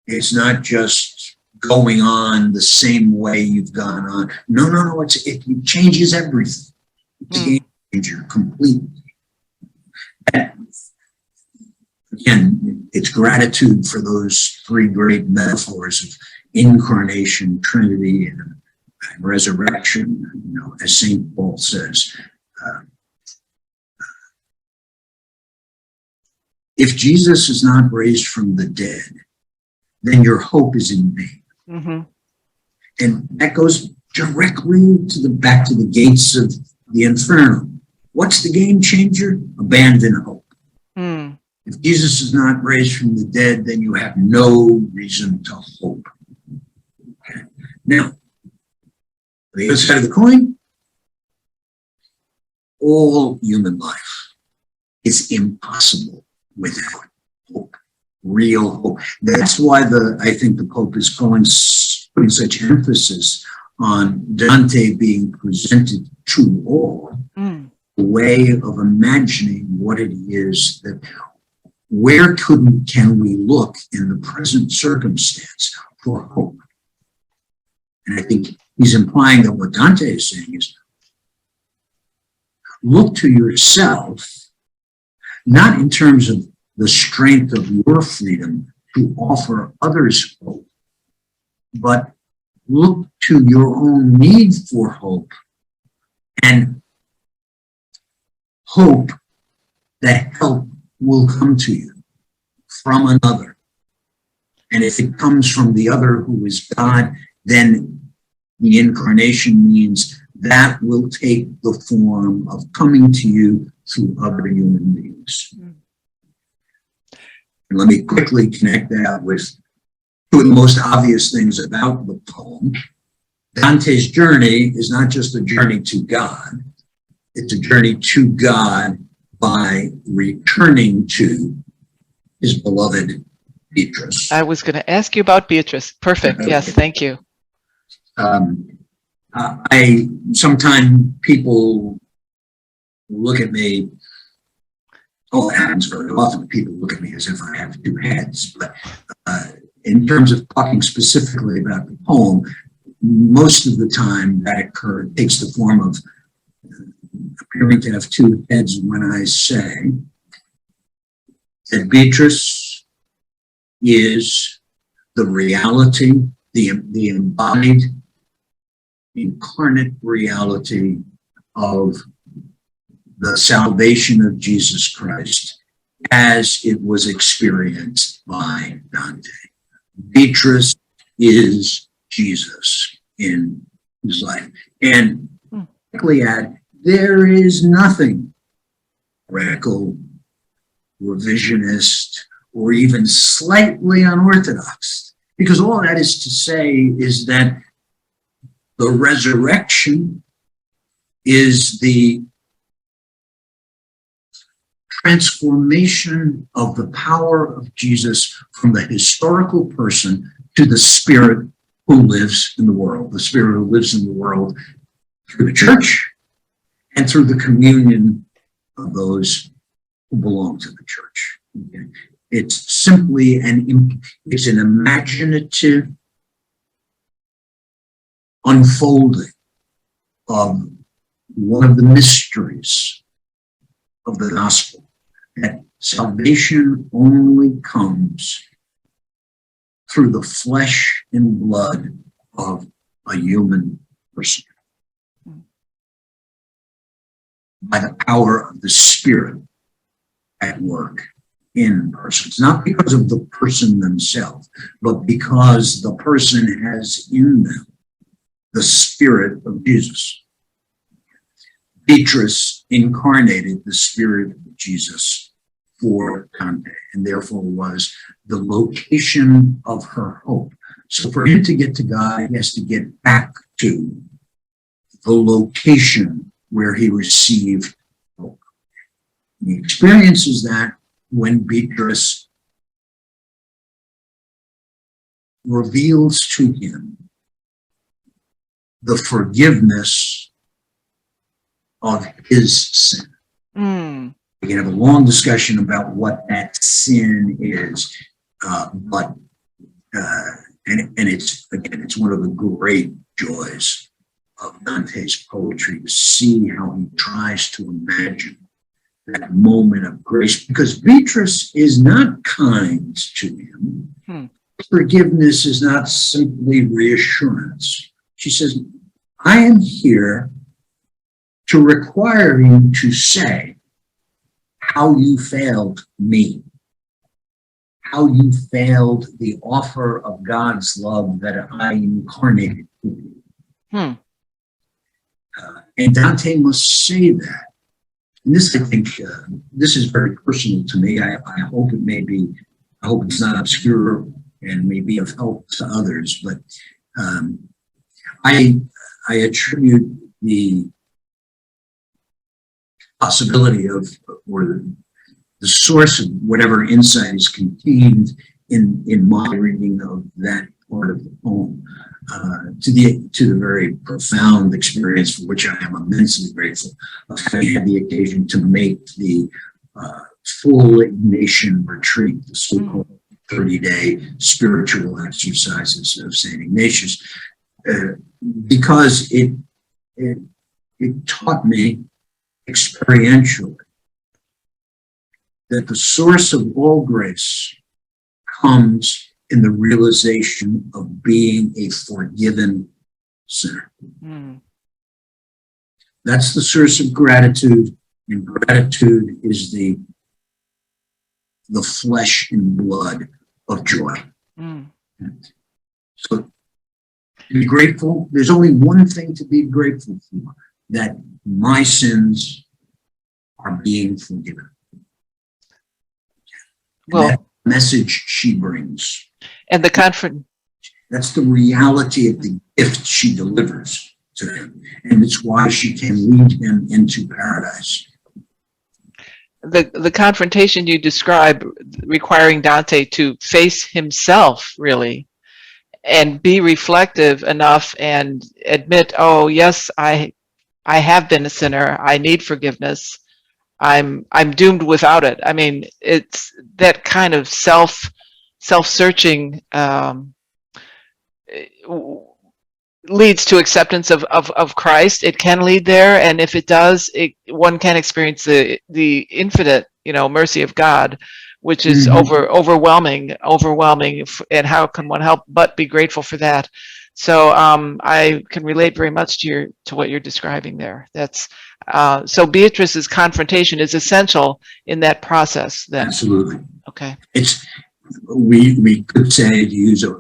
It's not just going on the same way you've gone on. No. It changes everything. It's a game changer completely. And again, it's gratitude for those three great metaphors of incarnation, Trinity, and resurrection. You know, as St. Paul says, if Jesus is not raised from the dead, then your hope is in vain. Mm-hmm. And that goes directly back to the gates of the inferno. What's the game changer? Abandon hope. Mm. If Jesus is not raised from the dead, then you have no reason to hope. Okay. Now, the other side of the coin, all human life is impossible without hope, real hope. That's why I think the Pope is putting such emphasis on Dante being presented to all, a way of imagining what it is that, where can we look in the present circumstance for hope? And I think he's implying that what Dante is saying is, look to yourself, not in terms of the strength of your freedom to offer others hope, but look to your own need for hope and hope that help will come to you from another. And if it comes from the other who is God, then the incarnation means that will take the form of coming to you through other human beings. And let me quickly connect that with two of the most obvious things about the poem. Dante's journey is not just a journey to God, it's a journey to God by returning to his beloved Beatrice. I was going to ask you about Beatrice. Perfect. Okay. Yes, thank you. Sometimes people look at me, it happens very often, people look at me as if I have two heads, but in terms of talking specifically about the poem, most of the time that takes the form of appearing to have two heads when I say that Beatrice is the reality, the embodied, incarnate reality of the salvation of Jesus Christ as it was experienced by Dante. Beatrice is Jesus in his life. And quickly add, there is nothing radical, revisionist, or even slightly unorthodox. Because all that is to say is that the resurrection is the transformation of the power of Jesus from the historical person to the spirit who lives in the world, the spirit who lives in the world through the church and through the communion of those who belong to the church. Okay? It's simply it's an imaginative unfolding of one of the mysteries of the gospel, that salvation only comes through the flesh and blood of a human person, by the power of the Spirit at work in persons, not because of the person themselves, but because the person has in them the Spirit of Jesus. Beatrice incarnated the Spirit of Jesus for Dante, and therefore was the location of her hope. So for him to get to God, he has to get back to the location where he received hope. And he experiences that when Beatrice reveals to him the forgiveness of his sin. We can have a long discussion about what that sin is, and it's, again, it's one of the great joys of Dante's poetry to see how he tries to imagine that moment of grace, because Beatrice is not kind to him. Forgiveness is not simply reassurance. She says, I am here to require you to say how you failed me, how you failed the offer of God's love that I incarnated for you. And Dante must say that. And this, I think, this is very personal to me. I hope it may be, I hope it's not obscure and may be of help to others, but I attribute the possibility of, or the source of whatever insight is contained in my reading of that part of the poem to the very profound experience for which I am immensely grateful of having had the occasion to make the full Ignatian retreat, the so-called 30-day spiritual exercises of St. Ignatius, because it taught me experientially that the source of all grace comes in the realization of being a forgiven sinner. That's the source of gratitude, and gratitude is the flesh and blood of joy. So to be grateful, there's only one thing to be grateful for, that my sins are being forgiven. Well, that message she brings. And the conference. That's the reality of the gift she delivers to him. And it's why she can lead him into paradise. The confrontation you describe requiring Dante to face himself, really, and be reflective enough and admit, oh, yes, I have been a sinner. I need forgiveness. I'm doomed without it. I mean, it's that kind of self-searching leads to acceptance of Christ. It can lead there, and if it does, one can experience the infinite, mercy of God, which is overwhelming. And how can one help but be grateful for that? So I can relate very much to what you're describing there. That's so Beatrice's confrontation is essential in that process. Then. Absolutely. Okay. We could say, to use a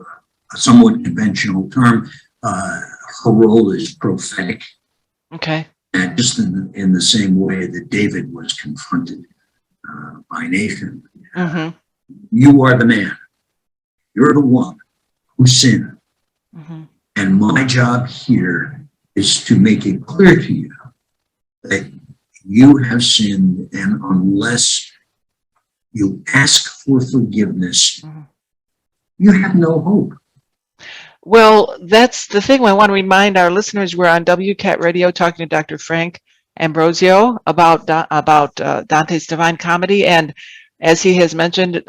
somewhat conventional term, her role is prophetic. Okay. And just in the same way that David was confronted by Nathan. You are the man. You're the one who sinned. And my job here is to make it clear to you that you have sinned, and unless you ask for forgiveness, you have no hope. Well, that's the thing. I want to remind our listeners we're on WCAT Radio talking to Dr. Frank Ambrosio about Dante's Divine Comedy, and as he has mentioned,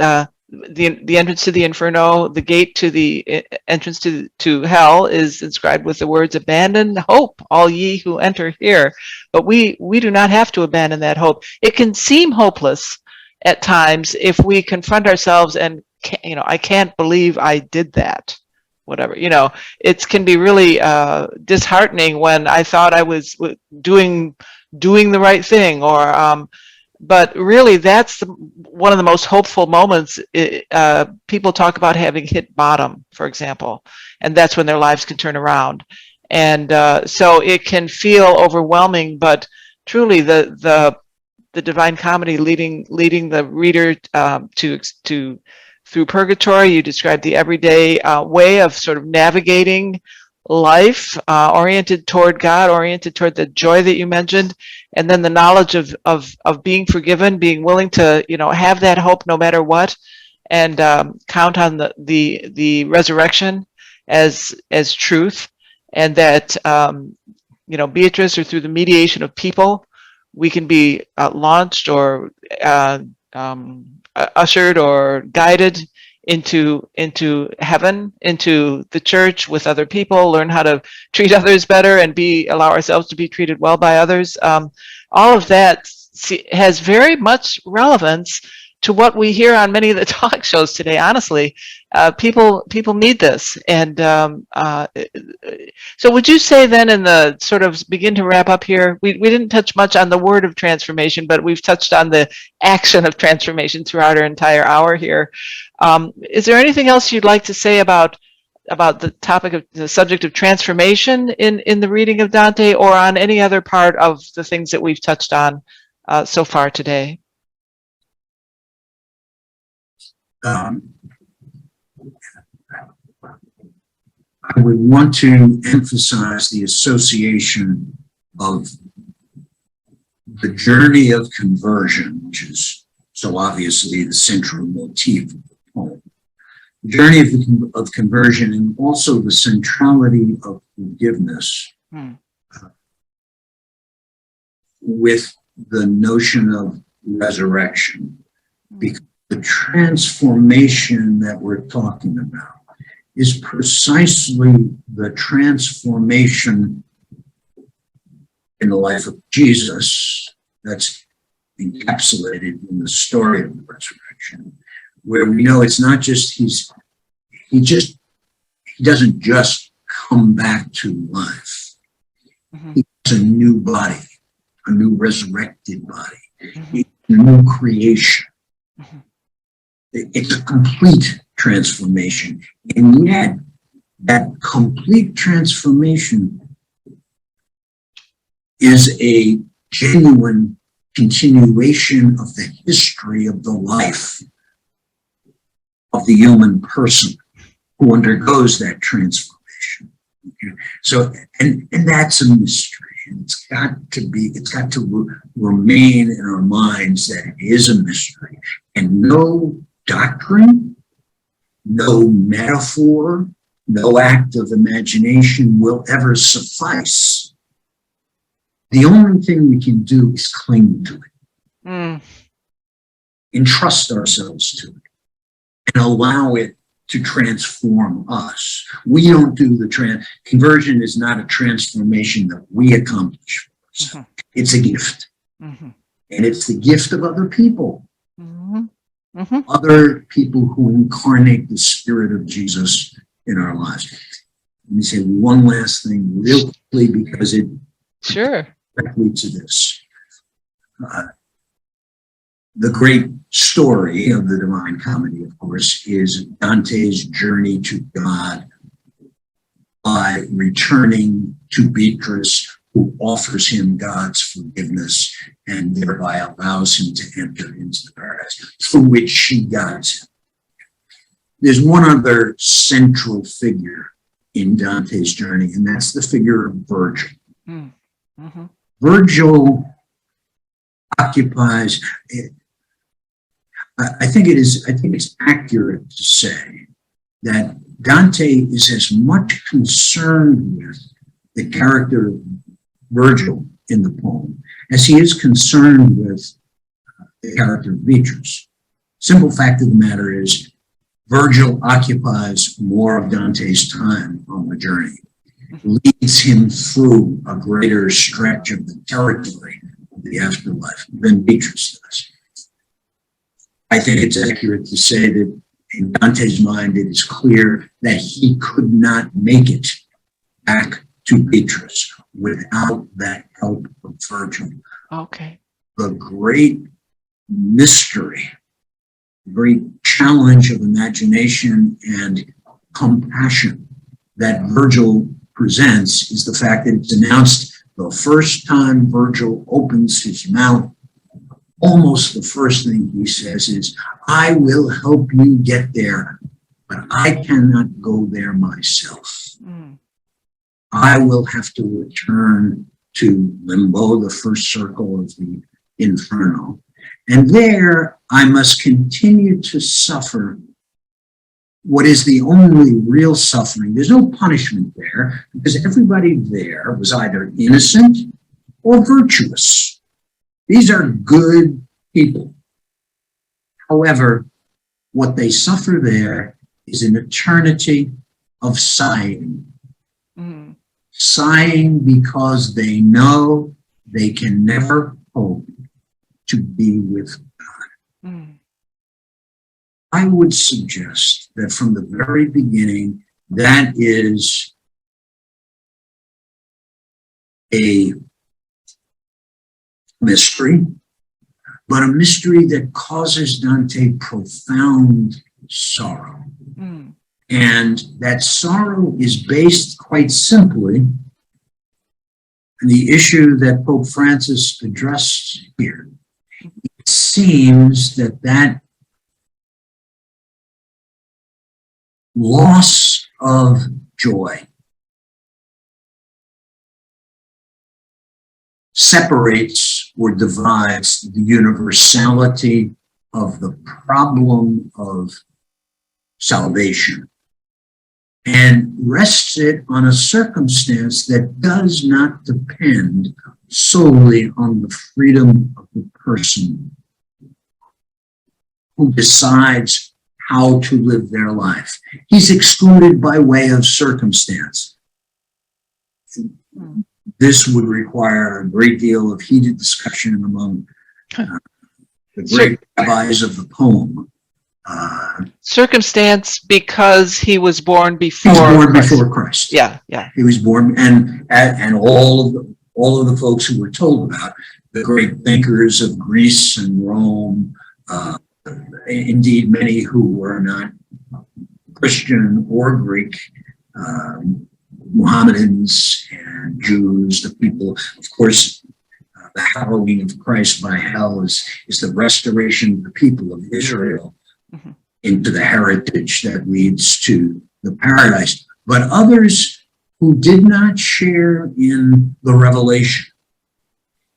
the entrance to the Inferno, the gate to the entrance to hell is inscribed with the words, "Abandon hope, all ye who enter here." But we do not have to abandon that hope. It can seem hopeless at times if we confront ourselves and I can't believe I did that. Whatever, it can be really disheartening when I thought I was doing the right thing, or but really that's one of the most hopeful moments. People talk about having hit bottom, for example, and that's when their lives can turn around. And so it can feel overwhelming, but truly the Divine Comedy leading the reader to through purgatory. You describe the everyday way of sort of navigating life, oriented toward God, oriented toward the joy that you mentioned, and then the knowledge of being forgiven, being willing to have that hope no matter what, and count on the resurrection as truth, and that Beatrice, or through the mediation of people, we can be launched or ushered or guided into heaven, into the church with other people, learn how to treat others better and allow ourselves to be treated well by others. All of that has very much relevance to what we hear on many of the talk shows today. Honestly, people need this. And so would you say then, in the sort of begin to wrap up here, we didn't touch much on the word of transformation, but we've touched on the action of transformation throughout our entire hour here. Is there anything else you'd like to say about the subject of transformation in the reading of Dante, or on any other part of the things that we've touched on so far today? I would want to emphasize the association of the journey of conversion, which is so obviously the central motif of the poem. The journey of conversion, and also the centrality of forgiveness with the notion of resurrection. Because the transformation that we're talking about is precisely the transformation in the life of Jesus that's encapsulated in the story of the resurrection, where we know it's not just he doesn't just come back to life. He has a new body, a new resurrected body, a new creation. It's a complete transformation. And yet, that complete transformation is a genuine continuation of the history of the life of the human person who undergoes that transformation. Okay? So, and that's a mystery. It's got to remain in our minds that it is a mystery. And no doctrine, no metaphor, no act of imagination will ever suffice. The only thing we can do is cling to it, entrust ourselves to it, and allow it to transform us. We don't do conversion is not a transformation that we accomplish for ourselves. It's a gift. And it's the gift of other people. Other people who incarnate the Spirit of Jesus in our lives. Let me say one last thing real quickly, because it directly to this. The great story of the Divine Comedy, of course, is Dante's journey to God by returning to Beatrice, who offers him God's forgiveness and thereby allows him to enter into the paradise, through which she guides him. There's one other central figure in Dante's journey, and that's the figure of Virgil. Virgil occupies, I think it's accurate to say that Dante is as much concerned with the character of Virgil in the poem as he is concerned with the character of Beatrice. Simple fact of the matter is, Virgil occupies more of Dante's time on the journey, leads him through a greater stretch of the territory of the afterlife than Beatrice does. I think it's accurate to say that in Dante's mind, it is clear that he could not make it back to Beatrice without that help of Virgil. Okay. The great mystery, the great challenge of imagination and compassion that Virgil presents is the fact that it's announced the first time Virgil opens his mouth. Almost the first thing he says is, I will help you get there, but I cannot go there myself. I will have to return to limbo, the first circle of the inferno. And there I must continue to suffer what is the only real suffering. There's no punishment there, because everybody there was either innocent or virtuous. These are good people. However, what they suffer there is an eternity of sighing. Mm. Sighing because they know they can never hope to be with God. Mm. I would suggest that from the very beginning, that is a mystery, but a mystery that causes Dante profound sorrow. Mm. And that sorrow is based quite simply on the issue that Pope Francis addressed here. It seems that that loss of joy separates or divides the universality of the problem of salvation and rests it on a circumstance that does not depend solely on the freedom of the person who decides how to live their life. He's excluded by way of circumstance. This would require a great deal of heated discussion among the great rabbis of the poem. Circumstance because he was born before. He was born Christ. before Christ. Yeah, yeah. He was born, and all of the folks who were told about, the great thinkers of Greece and Rome, indeed many who were not Christian or Greek, Mohammedans and Jews, the people, of course, the hallowing of Christ by hell is the restoration of the people of Israel into the heritage that leads to the paradise. But others who did not share in the revelation,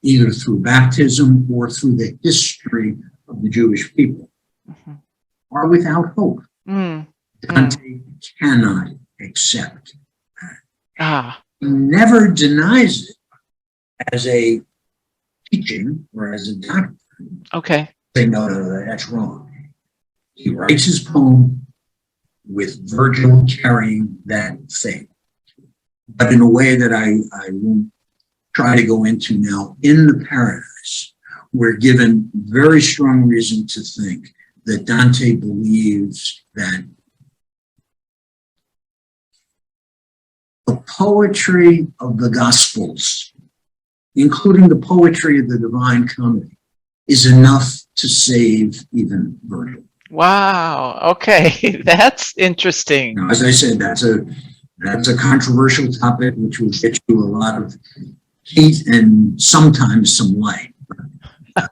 either through baptism or through the history of the Jewish people, are without hope. Dante cannot accept that. He never denies it as a teaching or as a doctrine. Okay. Say, no, that's wrong. He writes his poem with Virgil carrying that faith, but in a way that I won't try to go into now. In the Paradise, we're given very strong reason to think that Dante believes that the poetry of the Gospels, including the poetry of the Divine Comedy, is enough to save even Virgil. Wow. Okay. That's interesting. Now, as I said, that's a controversial topic, which will get you a lot of heat and sometimes some light.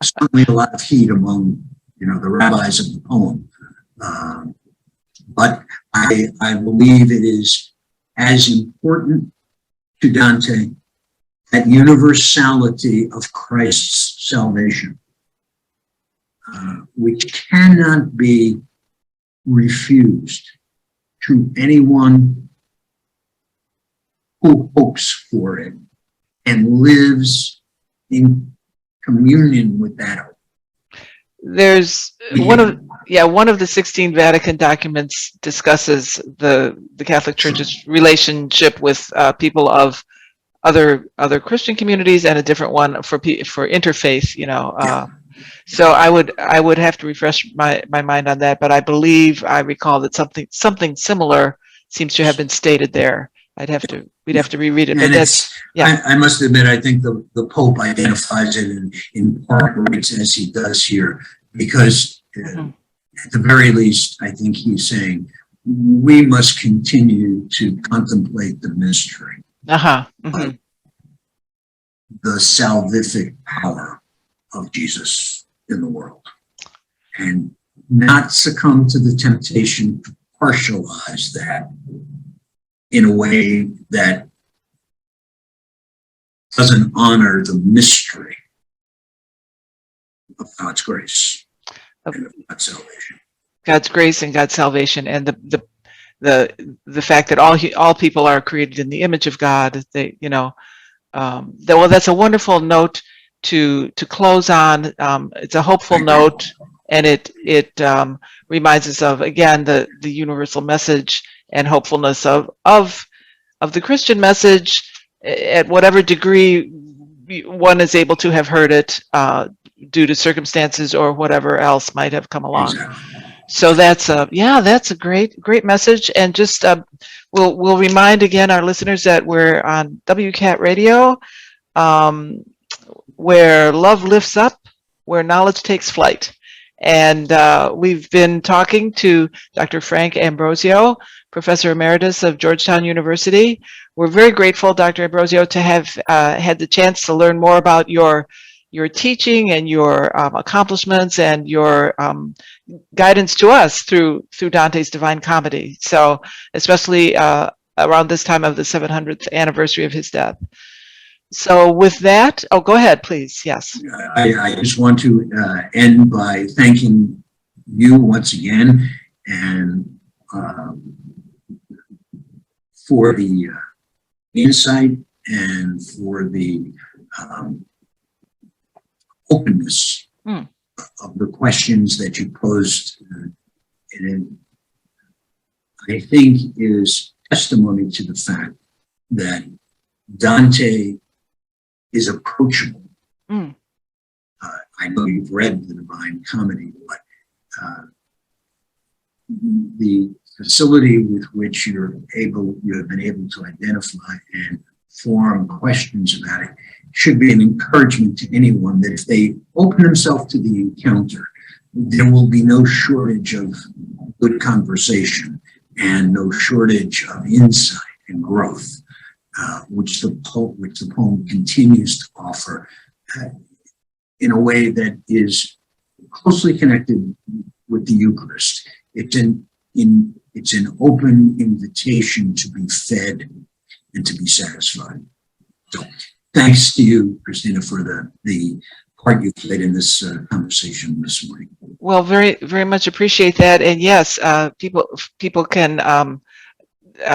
Certainly a lot of heat among, the rabbis of the poem. But I believe it is as important to Dante, that universality of Christ's salvation, which cannot be refused to anyone who hopes for it and lives in communion with that hope. There's one of the 16 Vatican documents discusses the Catholic Church's relationship with people of other Christian communities, and a different one for interfaith. So I would have to refresh my mind on that, but I believe I recall that something similar seems to have been stated there. We'd have to reread it. But I must admit, I think the Pope identifies it in part as he does here, because at the very least, I think he's saying we must continue to contemplate the mystery, the salvific power of Jesus in the world, and not succumb to the temptation to partialize that in a way that doesn't honor the mystery of God's grace and of God's salvation. God's grace and God's salvation, and the fact that all people are created in the image of God. That's a wonderful note to close on. It's a hopeful note, and it reminds us of, again, the universal message and hopefulness of the Christian message, at whatever degree one is able to have heard it due to circumstances or whatever else might have come along. Exactly. So that's a great message. And just we'll remind again our listeners that we're on WCAT Radio, where love lifts up, where knowledge takes flight. And we've been talking to Dr. Frank Ambrosio, Professor Emeritus of Georgetown University. We're very grateful, Dr. Ambrosio, to have had the chance to learn more about your teaching and your accomplishments and your guidance to us through Dante's Divine Comedy. So especially around this time of the 700th anniversary of his death. So with that, oh, go ahead, please. Yes. I just want to end by thanking you once again, and for the insight and for the openness of the questions that you posed. And I think is testimony to the fact that Dante is approachable. I know you've read the Divine Comedy, but the facility with which you have been able to identify and form questions about it should be an encouragement to anyone that if they open themselves to the encounter, there will be no shortage of good conversation and no shortage of insight and growth, which the poem continues to offer in a way that is closely connected with the Eucharist. It's an open invitation to be fed and to be satisfied. So thanks to you, Kristina, for the part you played in this conversation this morning. Well, very, very much appreciate that. And yes, people can,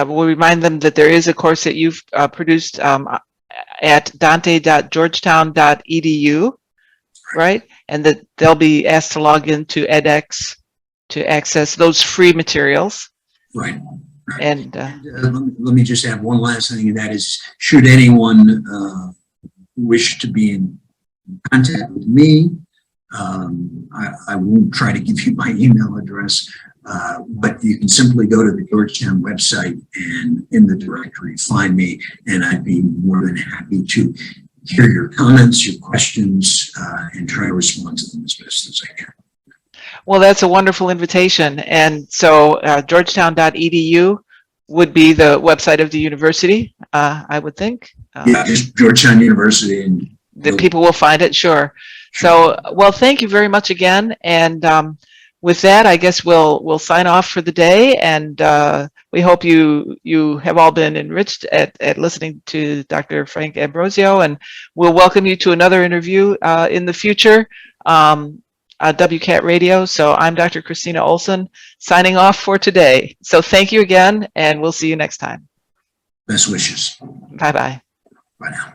we'll remind them that there is a course that you've produced at dante.georgetown.edu, right? And that they'll be asked to log into edX to access those free materials. Right. And let me just add one last thing, and that is, should anyone wish to be in contact with me, I won't try to give you my email address, but you can simply go to the Georgetown website and in the directory find me, and I'd be more than happy to hear your comments, your questions, and try to respond to them as best as I can. well, that's a wonderful invitation. And so georgetown.edu would be the website of the university, I would think. Yeah, just Georgetown University. And the people will find it, sure. So, well, thank you very much again. And with that, I guess we'll sign off for the day. And we hope you have all been enriched at listening to Dr. Frank Ambrosio. And we'll welcome you to another interview in the future on WCAT Radio. So I'm Dr. Kristina Olsen signing off for today. So thank you again, and we'll see you next time. Best wishes. Bye-bye. Bye now.